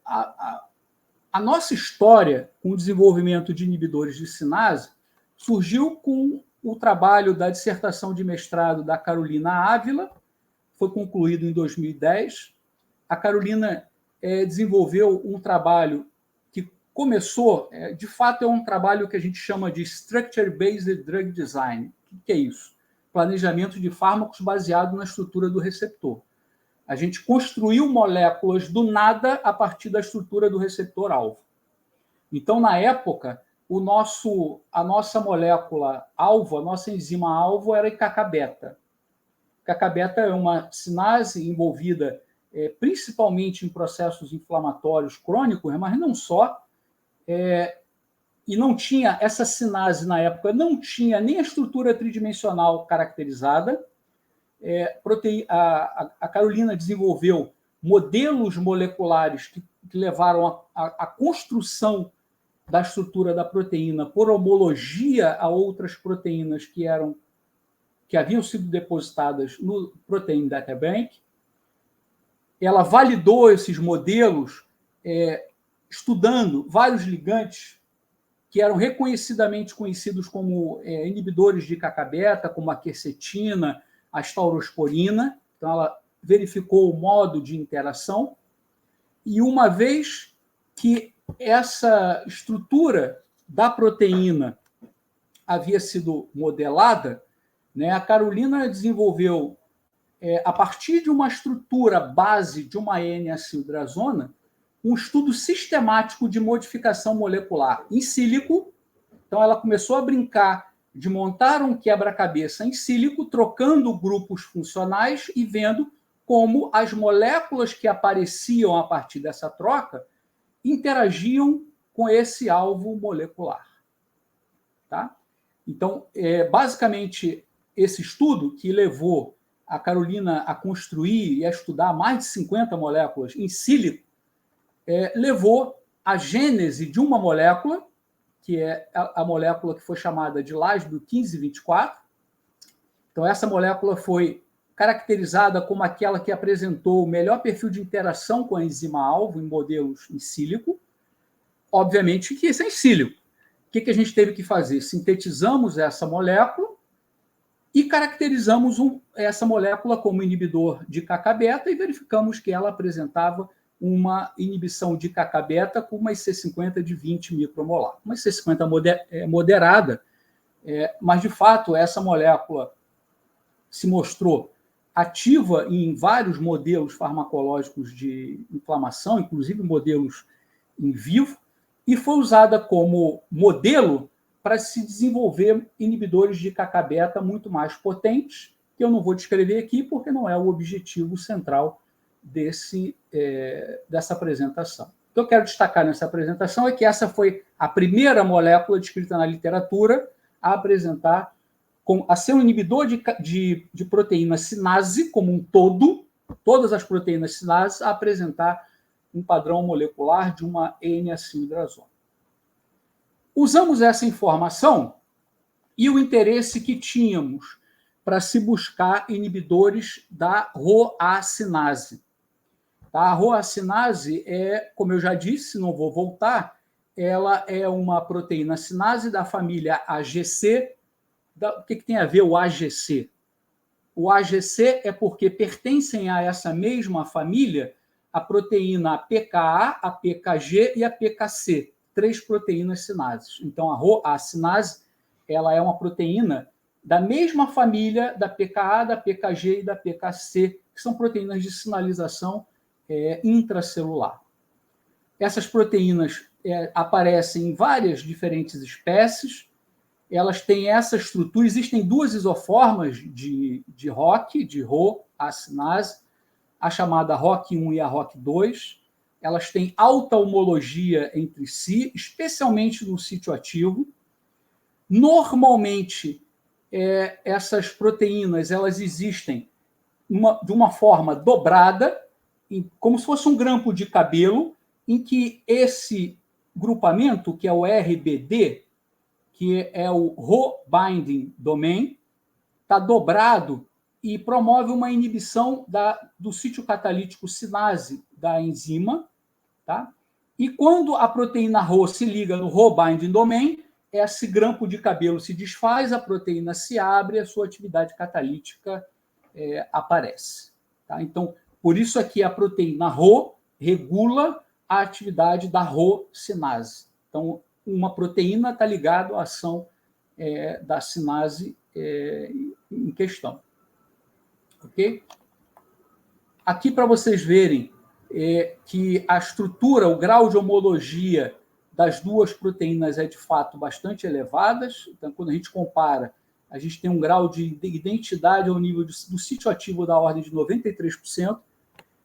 a nossa história com o desenvolvimento de inibidores de sinase surgiu com o trabalho da dissertação de mestrado da Carolina Ávila, foi concluído em 2010. A Carolina desenvolveu um trabalho que começou, de fato, é um trabalho que a gente chama de Structure-Based Drug Design. O que é isso? Planejamento de fármacos baseado na estrutura do receptor. A gente construiu moléculas do nada a partir da estrutura do receptor-alvo. Então, na época, a nossa molécula-alvo, a nossa enzima-alvo era IKK-beta. IKK-beta é uma sinase envolvida principalmente em processos inflamatórios crônicos, mas não só, e não tinha, essa sinase na época não tinha nem a estrutura tridimensional caracterizada. A Carolina desenvolveu modelos moleculares que levaram à construção da estrutura da proteína por homologia a outras proteínas que haviam sido depositadas no Protein Data Bank. Ela validou esses modelos estudando vários ligantes que eram reconhecidamente conhecidos como inibidores de IKK-beta, como a quercetina, a staurosporina. Então, ela verificou o modo de interação. E uma vez que essa estrutura da proteína havia sido modelada, né, a Carolina desenvolveu, a partir de uma estrutura base de uma N-acildrazona, um estudo sistemático de modificação molecular em sílico. Então, ela começou a brincar de montar um quebra-cabeça em sílico, trocando grupos funcionais e vendo como as moléculas que apareciam a partir dessa troca interagiam com esse alvo molecular. Tá? Então, basicamente, esse estudo que levou a Carolina a construir e a estudar mais de 50 moléculas em sílico, levou à gênese de uma molécula, que é a molécula que foi chamada de Lasbio 1524. Então, essa molécula foi caracterizada como aquela que apresentou o melhor perfil de interação com a enzima-alvo em modelos em sílico. Obviamente que isso é em sílico. O que a gente teve que fazer? Sintetizamos essa molécula e caracterizamos essa molécula como inibidor de IKK-beta e verificamos que ela apresentava uma inibição de IKK-beta com uma IC50 de 20 micromolar. Uma IC50 moderada, mas, de fato, essa molécula se mostrou ativa em vários modelos farmacológicos de inflamação, inclusive modelos em vivo, e foi usada como modelo para se desenvolver inibidores de IKK-beta muito mais potentes, que eu não vou descrever aqui porque não é o objetivo central dessa apresentação. O que eu quero destacar nessa apresentação é que essa foi a primeira molécula descrita na literatura a apresentar, a ser um inibidor de proteína sinase como um todo, todas as proteínas sinase, a apresentar um padrão molecular de uma N-acildrazona. Usamos essa informação e o interesse que tínhamos para se buscar inibidores da ROA-sinase. A ROA-sinase como eu já disse, não vou voltar, ela é uma proteína sinase da família AGC. O que tem a ver o AGC? O AGC é porque pertencem a essa mesma família a proteína PKA, a PKG e a PKC, 3 proteínas sinases. Então, a sinase ela é uma proteína da mesma família da PKA, da PKG e da PKC, que são proteínas de sinalização intracelular. Essas proteínas aparecem em várias diferentes espécies, elas têm essa estrutura. Existem 2 isoformas de ROC, de Rho, a sinase, a chamada ROC1 e a ROC2. Elas têm alta homologia entre si, especialmente no sítio ativo. Normalmente, essas proteínas elas existem de uma forma dobrada, como se fosse um grampo de cabelo, em que esse grupamento, que é o RBD, que é o Rho Binding Domain, está dobrado e promove uma inibição do sítio catalítico sinase da enzima. Tá? E quando a proteína Rho se liga no Rho Binding Domain, esse grampo de cabelo se desfaz, a proteína se abre e a sua atividade catalítica aparece. Tá? Então, por isso aqui a proteína Rho regula a atividade da Rho sinase. Então, uma proteína está ligada à ação da sinase em questão. Ok? Aqui, para vocês verem que a estrutura, o grau de homologia das 2 proteínas é, de fato, bastante elevadas. Então, quando a gente compara, a gente tem um grau de identidade ao nível do sítio ativo da ordem de 93%,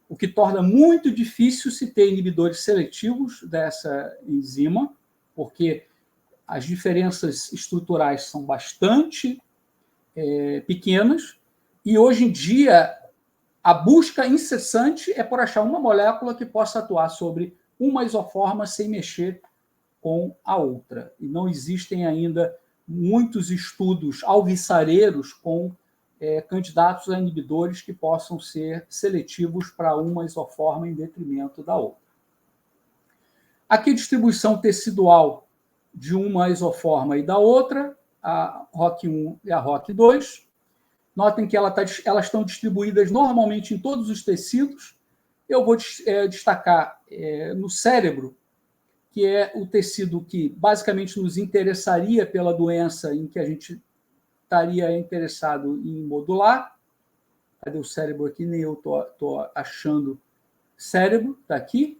o que torna muito difícil se ter inibidores seletivos dessa enzima, porque as diferenças estruturais são bastante pequenas, e hoje em dia a busca incessante é por achar uma molécula que possa atuar sobre uma isoforma sem mexer com a outra. E não existem ainda muitos estudos alvissareiros com candidatos a inibidores que possam ser seletivos para uma isoforma em detrimento da outra. Aqui a distribuição tecidual de uma isoforma e da outra, a ROC1 e a ROC2. Notem que elas estão distribuídas normalmente em todos os tecidos. Eu vou destacar no cérebro, que é o tecido que basicamente nos interessaria pela doença em que a gente estaria interessado em modular. Cadê o cérebro aqui? Nem eu estou achando cérebro, está aqui.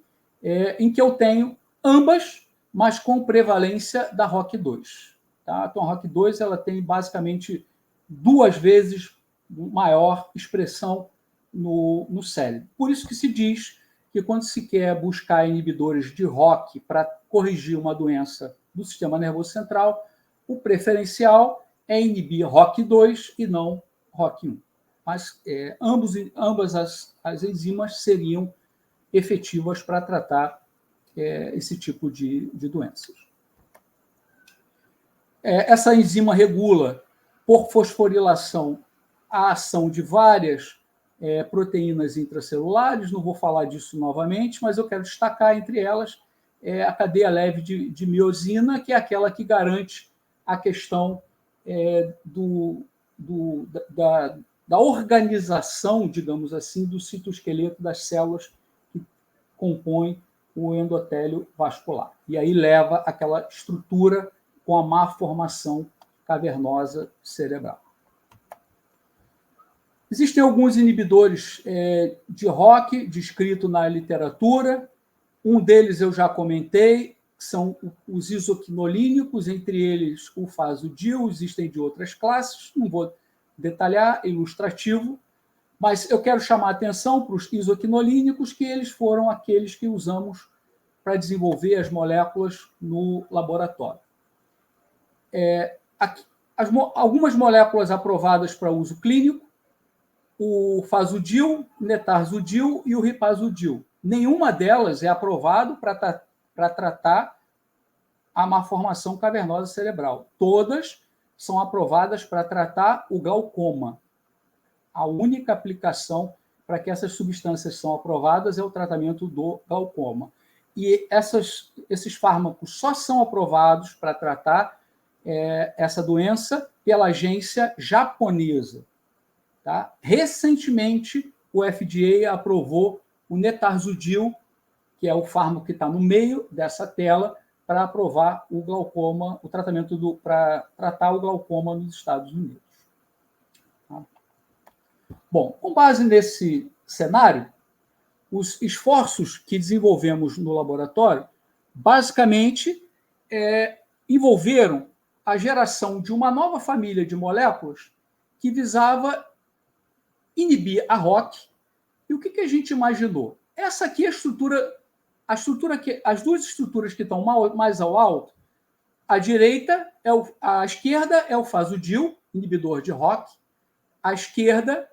Em que eu tenho ambas, mas com prevalência da ROC2. Tá? Então, a ROC2 ela tem basicamente 2 vezes maior expressão no cérebro. Por isso que se diz que quando se quer buscar inibidores de ROC para corrigir uma doença do sistema nervoso central, o preferencial é inibir ROC2 e não ROC1. Mas ambas as enzimas seriam efetivas para tratar esse tipo de doenças. Essa enzima regula, por fosforilação, a ação de várias proteínas intracelulares. Não vou falar disso novamente, mas eu quero destacar entre elas a cadeia leve de miosina, que é aquela que garante a questão da organização, digamos assim, do citoesqueleto das células que compõem o endotélio vascular. E aí leva aquela estrutura com a má formação cavernosa cerebral. Existem alguns inibidores de ROC descritos na literatura. Um deles eu já comentei, que são os isoquinolínicos, entre eles o fasudil. Existem de outras classes, não vou detalhar, ilustrativo, mas eu quero chamar a atenção para os isoquinolínicos, que eles foram aqueles que usamos para desenvolver as moléculas no laboratório. Algumas moléculas aprovadas para uso clínico, o fasudil, netarzudil e o ripazudil. Nenhuma delas é aprovada para tratar a malformação cavernosa cerebral. Todas são aprovadas para tratar o glaucoma. A única aplicação para que essas substâncias são aprovadas é o tratamento do glaucoma. e esses fármacos só são aprovados para tratar essa doença pela agência japonesa. Tá? Recentemente, o FDA aprovou o Netarzudil, que é o fármaco que está no meio dessa tela, para aprovar o glaucoma, o tratamento para tratar o glaucoma nos Estados Unidos. Tá? Bom, com base nesse cenário, os esforços que desenvolvemos no laboratório, basicamente, envolveram a geração de uma nova família de moléculas que visava inibir a ROCK. E o que a gente imaginou? Essa aqui é as duas estruturas que estão mais ao alto, a esquerda é o fasudil, inibidor de ROCK, a esquerda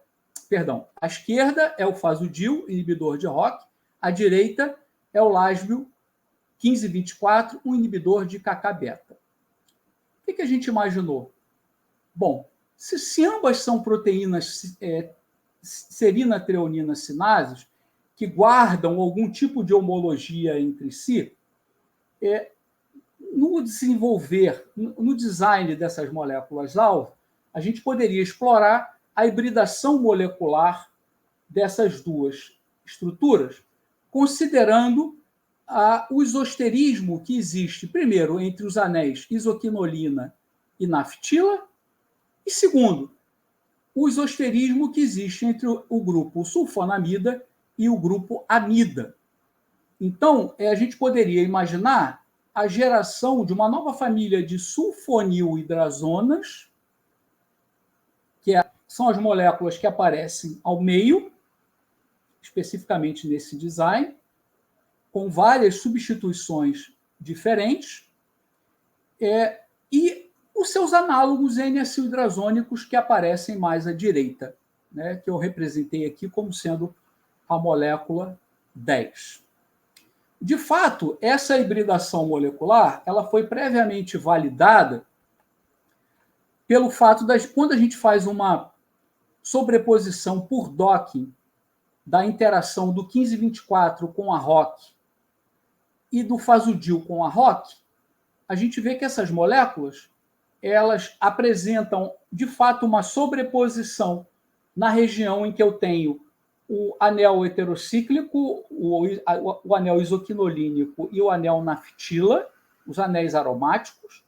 é o fasudil, inibidor de ROCK, a direita é o lasbil 1524, um inibidor de KK-beta. O que a gente imaginou? Bom, se ambas são proteínas serina, treonina, cinases, que guardam algum tipo de homologia entre si, no design dessas moléculas-alvo, a gente poderia explorar a hibridação molecular dessas duas estruturas, considerando o isosterismo que existe, primeiro, entre os anéis isoquinolina e naftila, e segundo, o isosterismo que existe entre o grupo sulfonamida e o grupo amida. Então, a gente poderia imaginar a geração de uma nova família de sulfonilhidrazonas, que são as moléculas que aparecem ao meio, especificamente nesse design, com várias substituições diferentes, e os seus análogos N-acilhidrazônicos que aparecem mais à direita, né, que eu representei aqui como sendo a molécula 10. De fato, essa hibridação molecular ela foi previamente validada pelo fato quando a gente faz uma sobreposição por docking da interação do 1524 com a ROCK e do fasudil com a ROCK, a gente vê que essas moléculas elas apresentam, de fato, uma sobreposição na região em que eu tenho o anel heterocíclico, o anel isoquinolínico e o anel naftila, os anéis aromáticos.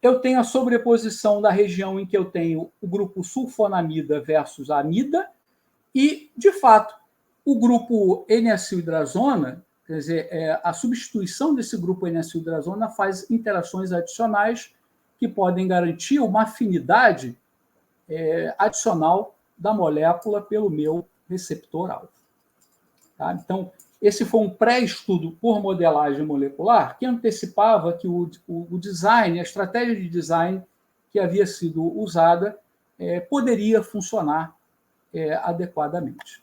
Eu tenho a sobreposição da região em que eu tenho o grupo sulfonamida versus a amida e, de fato, o grupo N-acilhidrazona, quer dizer, a substituição desse grupo N-acilhidrazona faz interações adicionais que podem garantir uma afinidade adicional da molécula pelo meu receptor-alvo. Tá? Então, esse foi um pré-estudo por modelagem molecular que antecipava que o design, a estratégia de design que havia sido usada poderia funcionar adequadamente.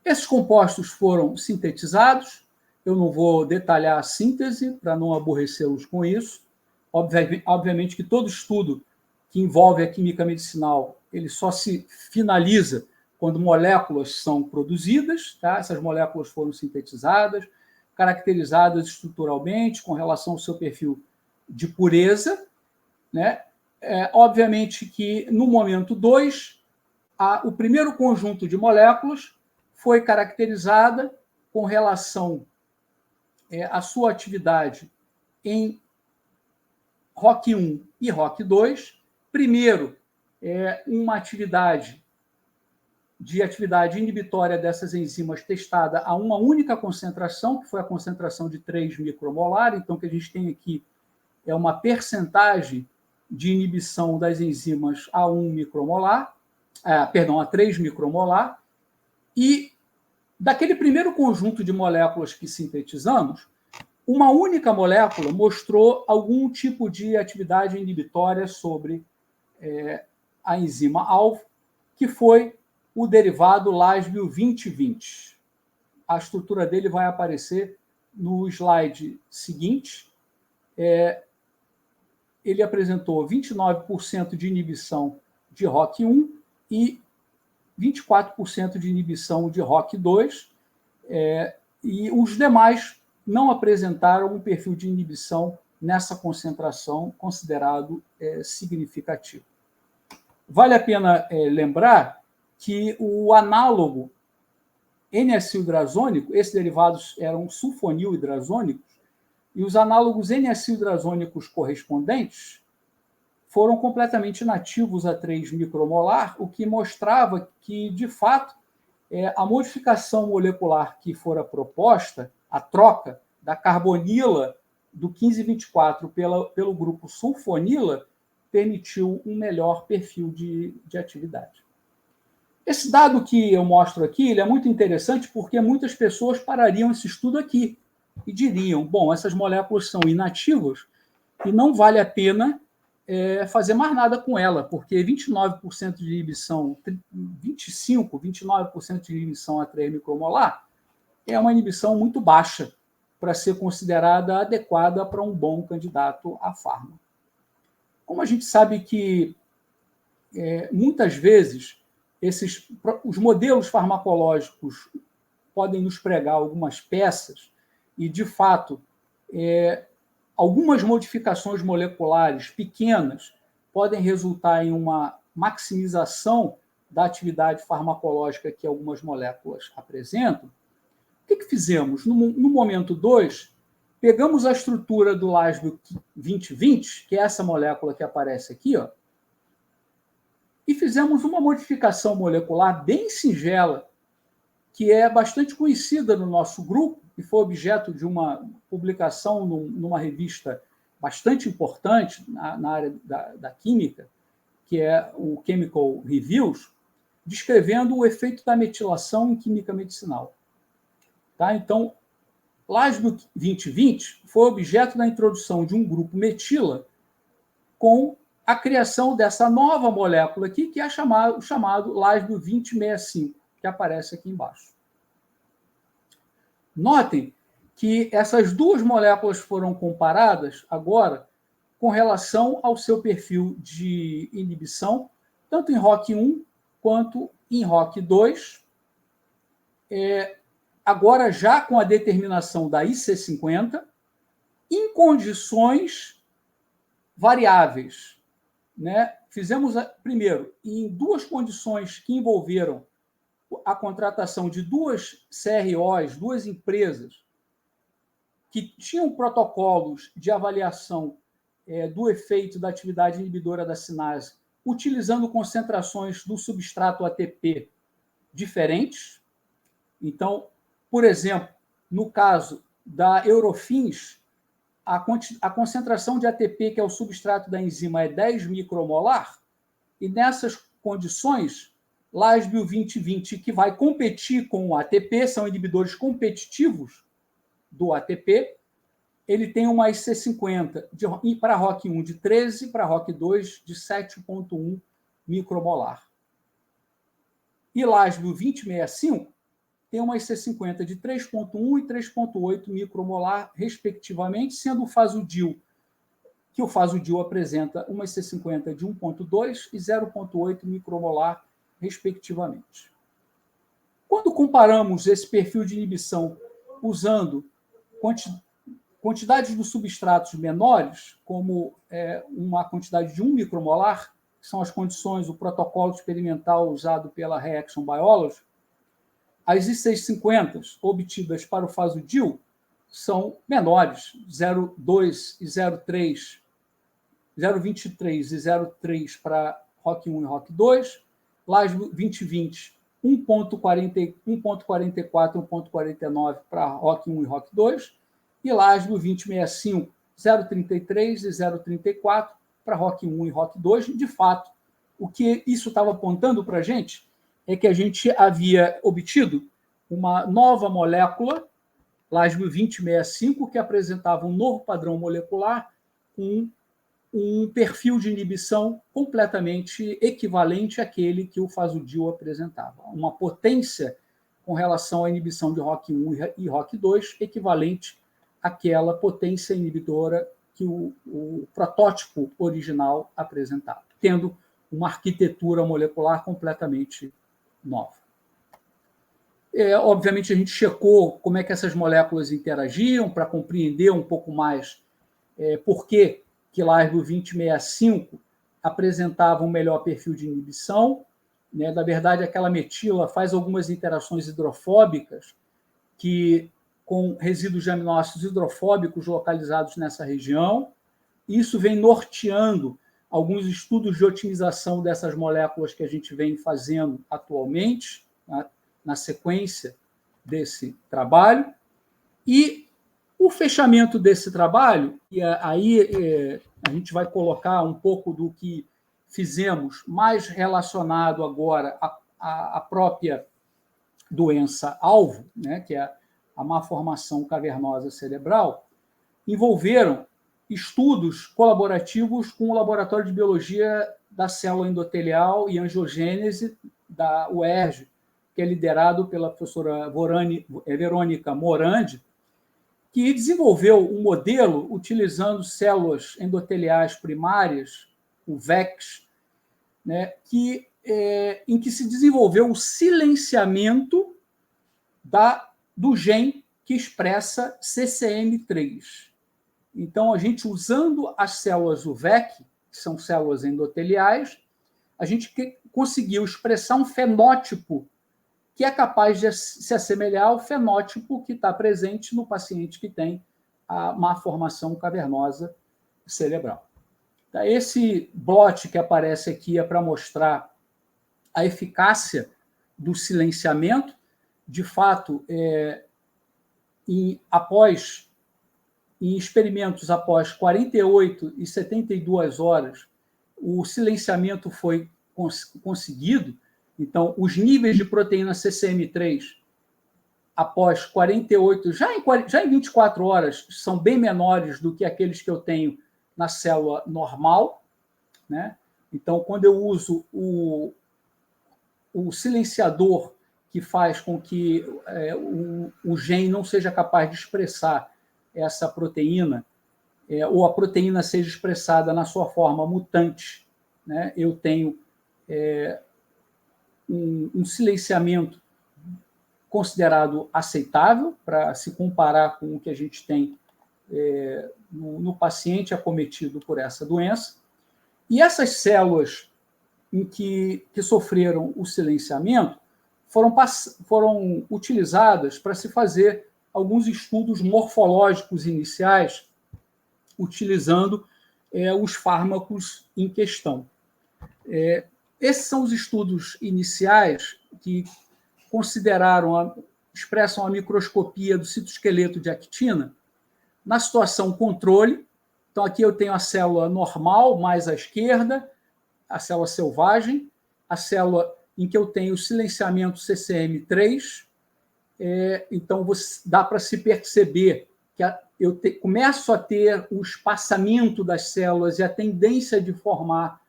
Esses compostos foram sintetizados, eu não vou detalhar a síntese para não aborrecê-los com isso. Obviamente que todo estudo que envolve a química medicinal ele só se finaliza quando moléculas são produzidas, tá? Essas moléculas foram sintetizadas, caracterizadas estruturalmente com relação ao seu perfil de pureza, né? Obviamente que no momento 2, o primeiro conjunto de moléculas foi caracterizada com relação à sua atividade em ROCK1 e ROCK2. Primeiro, uma atividade inibitória dessas enzimas testada a uma única concentração, que foi a concentração de 3 micromolar. Então, o que a gente tem aqui é uma percentagem de inibição das enzimas a 1 micromolar, a 3 micromolar. E daquele primeiro conjunto de moléculas que sintetizamos, uma única molécula mostrou algum tipo de atividade inibitória sobre a enzima alvo, que foi o derivado lasbil 2020. A estrutura dele vai aparecer no slide seguinte. Ele apresentou 29% de inibição de ROCK1 e 24% de inibição de ROCK2. E os demais não apresentaram um perfil de inibição nessa concentração considerado significativo. Vale a pena lembrar que o análogo N-acetilhidrazônico, esses derivados eram sulfonilhidrazônicos, e os análogos N-acetilhidrazônicos correspondentes foram completamente inativos a 3 micromolar, o que mostrava que, de fato, a modificação molecular que fora proposta, a troca da carbonila do 1524 pelo grupo sulfonila, permitiu um melhor perfil de atividade. Esse dado que eu mostro aqui ele é muito interessante porque muitas pessoas parariam esse estudo aqui e diriam, bom, essas moléculas são inativas e não vale a pena fazer mais nada com ela, porque 29% de inibição, 29% de inibição a 3 micromolar é uma inibição muito baixa para ser considerada adequada para um bom candidato a fármaco. Como a gente sabe que muitas vezes os modelos farmacológicos podem nos pregar algumas peças e, de fato, algumas modificações moleculares pequenas podem resultar em uma maximização da atividade farmacológica que algumas moléculas apresentam. O que fizemos? No momento 2, pegamos a estrutura do LASB 2020, que é essa molécula que aparece aqui, ó, e fizemos uma modificação molecular bem singela, que é bastante conhecida no nosso grupo, e foi objeto de uma publicação numa revista bastante importante na área da química, que é o Chemical Reviews, descrevendo o efeito da metilação em química medicinal. Tá? Então, LASB 2020 foi objeto da introdução de um grupo metila com a criação dessa nova molécula aqui, que é o chamado LASB 2065, que aparece aqui embaixo. Notem que essas duas moléculas foram comparadas agora com relação ao seu perfil de inibição, tanto em ROC1 quanto em ROC2, agora já com a determinação da IC50, em condições variáveis. Né? Fizemos, primeiro, em duas condições que envolveram a contratação de duas CROs, duas empresas, que tinham protocolos de avaliação do efeito da atividade inibidora da sinase, utilizando concentrações do substrato ATP diferentes. Então, por exemplo, no caso da Eurofins, a concentração de ATP, que é o substrato da enzima, é 10 micromolar, e nessas condições, LASB 2020, que vai competir com o ATP, são inibidores competitivos do ATP, ele tem uma IC50 para ROC1 de 13, para ROC2 de 7,1 micromolar. E LASB 2065 tem uma IC50 de 3,1 e 3,8 micromolar, respectivamente, sendo o Fasudil, que o Fasudil apresenta uma IC50 de 1,2 e 0,8 micromolar, respectivamente. Quando comparamos esse perfil de inibição usando quantidades de substratos menores, como uma quantidade de 1 micromolar, que são as condições, o protocolo experimental usado pela Reaction Biology, as IC50 obtidas para o Fasudil são menores, 0,2 e 0,3, 0,23 e 0,3 para ROC1 e ROC2, LASB 2020, 1,44 e 1,49 para ROC1 e ROC2, e LASB 2065, 0,33 e 0,34 para ROC1 e ROC2. De fato, o que isso estava apontando para a gente é que a gente havia obtido uma nova molécula, LASB 2065, que apresentava um novo padrão molecular com um perfil de inibição completamente equivalente àquele que o Fasudil apresentava. Uma potência com relação à inibição de ROC1 e ROC2 equivalente àquela potência inibidora que o protótipo original apresentava, tendo uma arquitetura molecular completamente nova. Obviamente, a gente checou como é que essas moléculas interagiam para compreender um pouco mais por que LASB 2065 apresentava um melhor perfil de inibição. Né? Na verdade, aquela metila faz algumas interações hidrofóbicas com resíduos de aminoácidos hidrofóbicos localizados nessa região. Isso vem norteando alguns estudos de otimização dessas moléculas que a gente vem fazendo atualmente, na sequência desse trabalho. E o fechamento desse trabalho, e aí a gente vai colocar um pouco do que fizemos mais relacionado agora à própria doença-alvo, né, que é a malformação cavernosa cerebral, envolveram estudos colaborativos com o Laboratório de Biologia da Célula Endotelial e Angiogênese da UERJ, que é liderado pela professora Verônica Morandi, que desenvolveu um modelo utilizando células endoteliais primárias, o VEX, né, em que se desenvolveu o silenciamento do gene que expressa CCM3. Então, a gente, usando as células UVEC, que são células endoteliais, a gente conseguiu expressar um fenótipo que é capaz de se assemelhar ao fenótipo que está presente no paciente que tem a malformação cavernosa cerebral. Esse blot que aparece aqui é para mostrar a eficácia do silenciamento. De fato, em experimentos após 48 e 72 horas, o silenciamento foi conseguido. Então, os níveis de proteína CCM3 após 48, já em 24 horas, são bem menores do que aqueles que eu tenho na célula normal. Né? Então, quando eu uso o silenciador que faz com que o gene não seja capaz de expressar essa proteína, ou a proteína seja expressada na sua forma mutante, né? Eu tenho um silenciamento considerado aceitável para se comparar com o que a gente tem no paciente acometido por essa doença. E essas células que sofreram o silenciamento foram utilizadas para se fazer alguns estudos morfológicos iniciais, utilizando os fármacos em questão. Esses são os estudos iniciais que expressam a microscopia do citoesqueleto de actina na situação controle. Então, aqui eu tenho a célula normal, mais à esquerda, a célula selvagem, a célula em que eu tenho o silenciamento CCM3. Então, dá para se perceber que eu começo a ter o espaçamento das células e a tendência de formar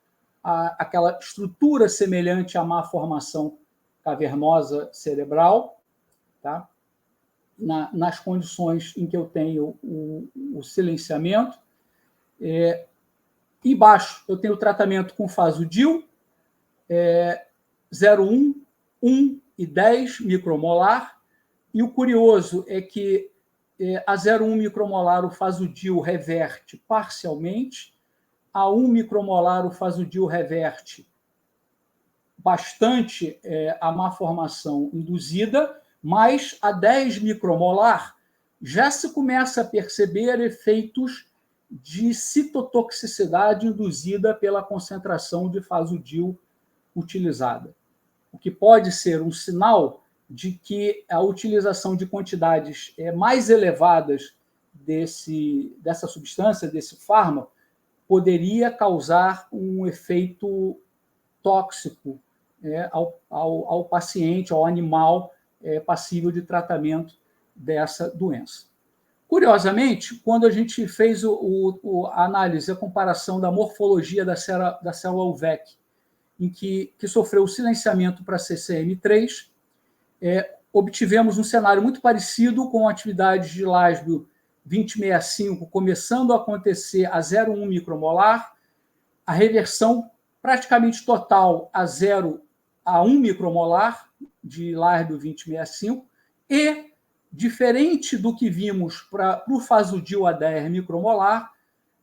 aquela estrutura semelhante à malformação cavernosa cerebral, tá? Nas condições em que eu tenho o silenciamento. Embaixo, eu tenho o tratamento com fasudil, 0,1, 1 e 10 micromolar. E o curioso é que a 0,1 micromolar o fasudil reverte parcialmente, a 1 micromolar o fasudil reverte bastante a malformação induzida, mas a 10 micromolar já se começa a perceber efeitos de citotoxicidade induzida pela concentração de fasudil utilizada, o que pode ser um sinal de que a utilização de quantidades mais elevadas dessa substância, desse fármaco, poderia causar um efeito tóxico ao paciente, ao animal passível de tratamento dessa doença. Curiosamente, quando a gente fez a análise, a comparação da morfologia da célula UVEC, em que sofreu o silenciamento para CCM3, obtivemos um cenário muito parecido com atividades de LASB 2065 começando a acontecer a 0,1 micromolar, a reversão praticamente total a 0 a 1 micromolar de Lasbio 2065 e, diferente do que vimos para o Fasudil a 10 micromolar,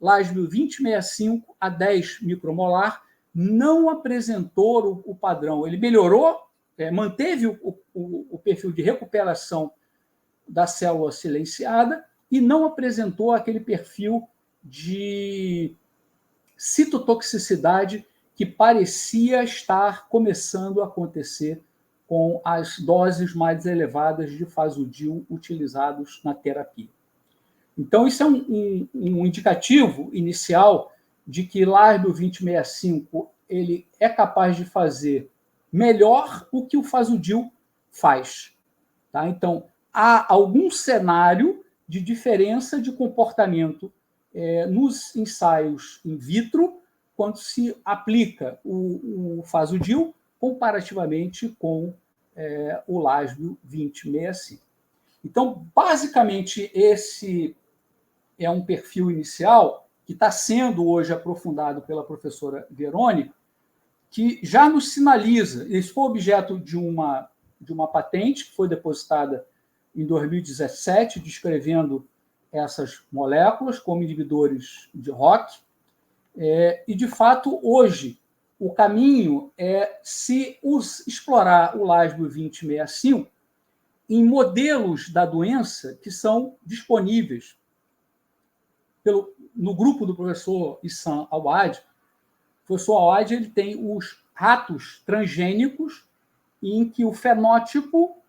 Lasbio 2065 a 10 micromolar não apresentou o padrão. Ele melhorou, manteve o perfil de recuperação da célula silenciada e não apresentou aquele perfil de citotoxicidade que parecia estar começando a acontecer com as doses mais elevadas de Fasudil utilizados na terapia. Então, isso é um indicativo inicial de que Lasbio 2065 ele é capaz de fazer melhor o que o Fasudil faz. Tá? Então, há algum cenário de diferença de comportamento nos ensaios in vitro quando se aplica o Fasudil comparativamente com o Lasbio 2065. Então, basicamente, esse é um perfil inicial que está sendo hoje aprofundado pela professora Verônica, que já nos sinaliza, isso foi objeto de uma patente que foi depositada em 2017, descrevendo essas moléculas como inibidores de ROCK, e, de fato, hoje, o caminho é se explorar o Lasbio 2065 em modelos da doença que são disponíveis no grupo do professor Issam Awad. O professor Awad ele tem os ratos transgênicos em que o fenótipo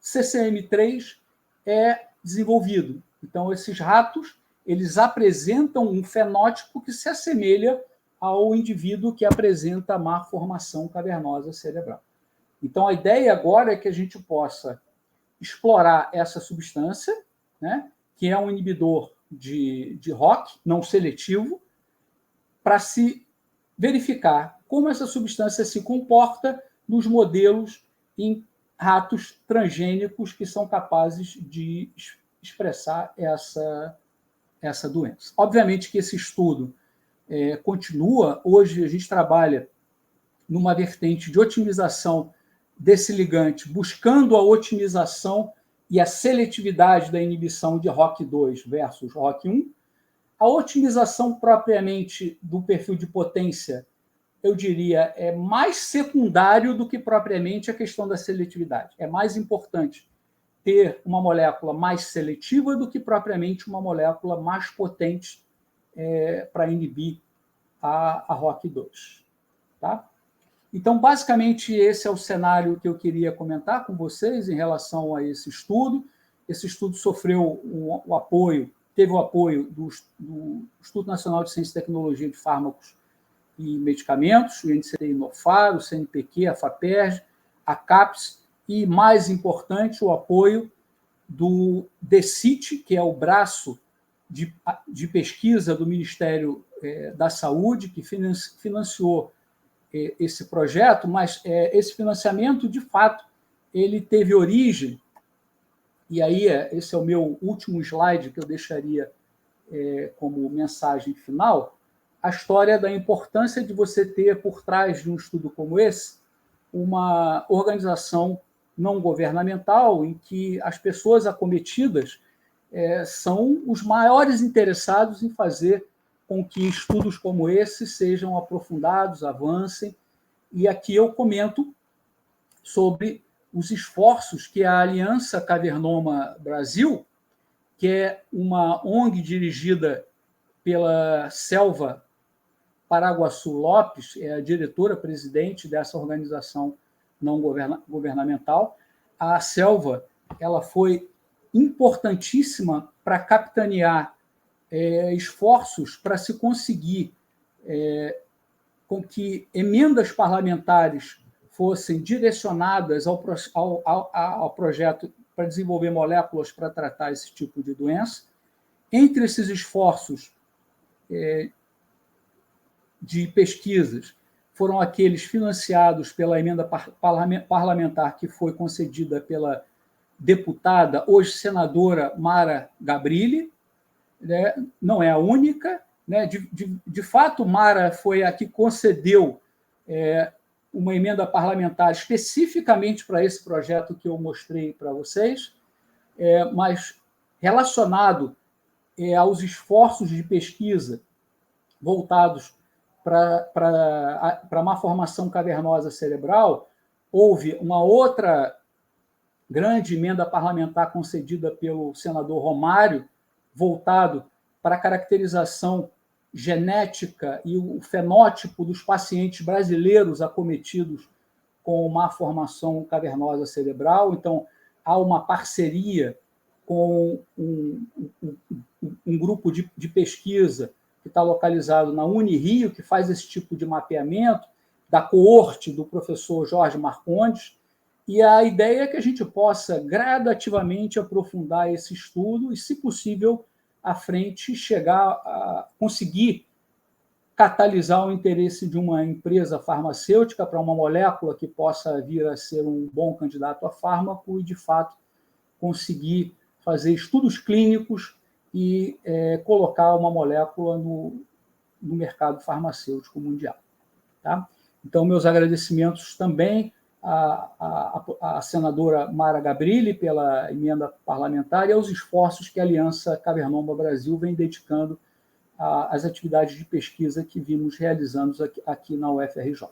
CCM3 é desenvolvido. Então, esses ratos eles apresentam um fenótipo que se assemelha ao indivíduo que apresenta má formação cavernosa cerebral. Então, a ideia agora é que a gente possa explorar essa substância, né, que é um inibidor de ROCK, não seletivo, para se verificar como essa substância se comporta nos modelos em ratos transgênicos que são capazes de expressar essa doença. Obviamente que esse estudo continua. Hoje a gente trabalha numa vertente de otimização desse ligante, buscando a otimização e a seletividade da inibição de ROCK2 versus ROCK1. A otimização propriamente do perfil de potência, eu diria, é mais secundário do que propriamente a questão da seletividade. É mais importante ter uma molécula mais seletiva do que propriamente uma molécula mais potente para inibir a ROCK2. Tá? Então, basicamente, esse é o cenário que eu queria comentar com vocês em relação a esse estudo. Esse estudo sofreu teve o apoio do Instituto Nacional de Ciência e Tecnologia de Fármacos e Medicamentos, o INCT-Inofar, o CNPq, a FAPERJ, a CAPES, e, mais importante, o apoio do DECIT, que é o braço de pesquisa do Ministério da Saúde, que financiou esse projeto, mas esse financiamento, de fato, ele teve origem, e aí esse é o meu último slide que eu deixaria como mensagem final, a história da importância de você ter, por trás de um estudo como esse, uma organização não governamental em que as pessoas acometidas são os maiores interessados em fazer com que estudos como esse sejam aprofundados, avancem. E aqui eu comento sobre os esforços que a Aliança Cavernoma Brasil, que é uma ONG dirigida pela Selva Paraguaçu Lopes, é a diretora-presidente dessa organização não governamental. A Selva ela foi importantíssima para capitanear esforços para se conseguir com que emendas parlamentares fossem direcionadas ao projeto para desenvolver moléculas para tratar esse tipo de doença. Entre esses esforços de pesquisas foram aqueles financiados pela emenda parlamentar que foi concedida pela deputada, hoje senadora Mara Gabrilli, né? Não é a única, né? De fato, Mara foi a que concedeu uma emenda parlamentar especificamente para esse projeto que eu mostrei para vocês, mas relacionado aos esforços de pesquisa voltados para a malformação cavernosa cerebral. Houve uma outra grande emenda parlamentar concedida pelo senador Romário, voltado para a caracterização genética e o fenótipo dos pacientes brasileiros acometidos com má formação cavernosa cerebral. Então, há uma parceria com um grupo de pesquisa que está localizado na Unirio, que faz esse tipo de mapeamento, da coorte do professor Jorge Marcondes, e a ideia é que a gente possa gradativamente aprofundar esse estudo e, se possível, à frente, chegar a conseguir catalisar o interesse de uma empresa farmacêutica para uma molécula que possa vir a ser um bom candidato a fármaco e, de fato, conseguir fazer estudos clínicos e colocar uma molécula no mercado farmacêutico mundial. Tá? Então, meus agradecimentos também à senadora Mara Gabrilli pela emenda parlamentar e aos esforços que a Aliança Cavernoma Brasil vem dedicando às atividades de pesquisa que vimos realizando aqui na UFRJ.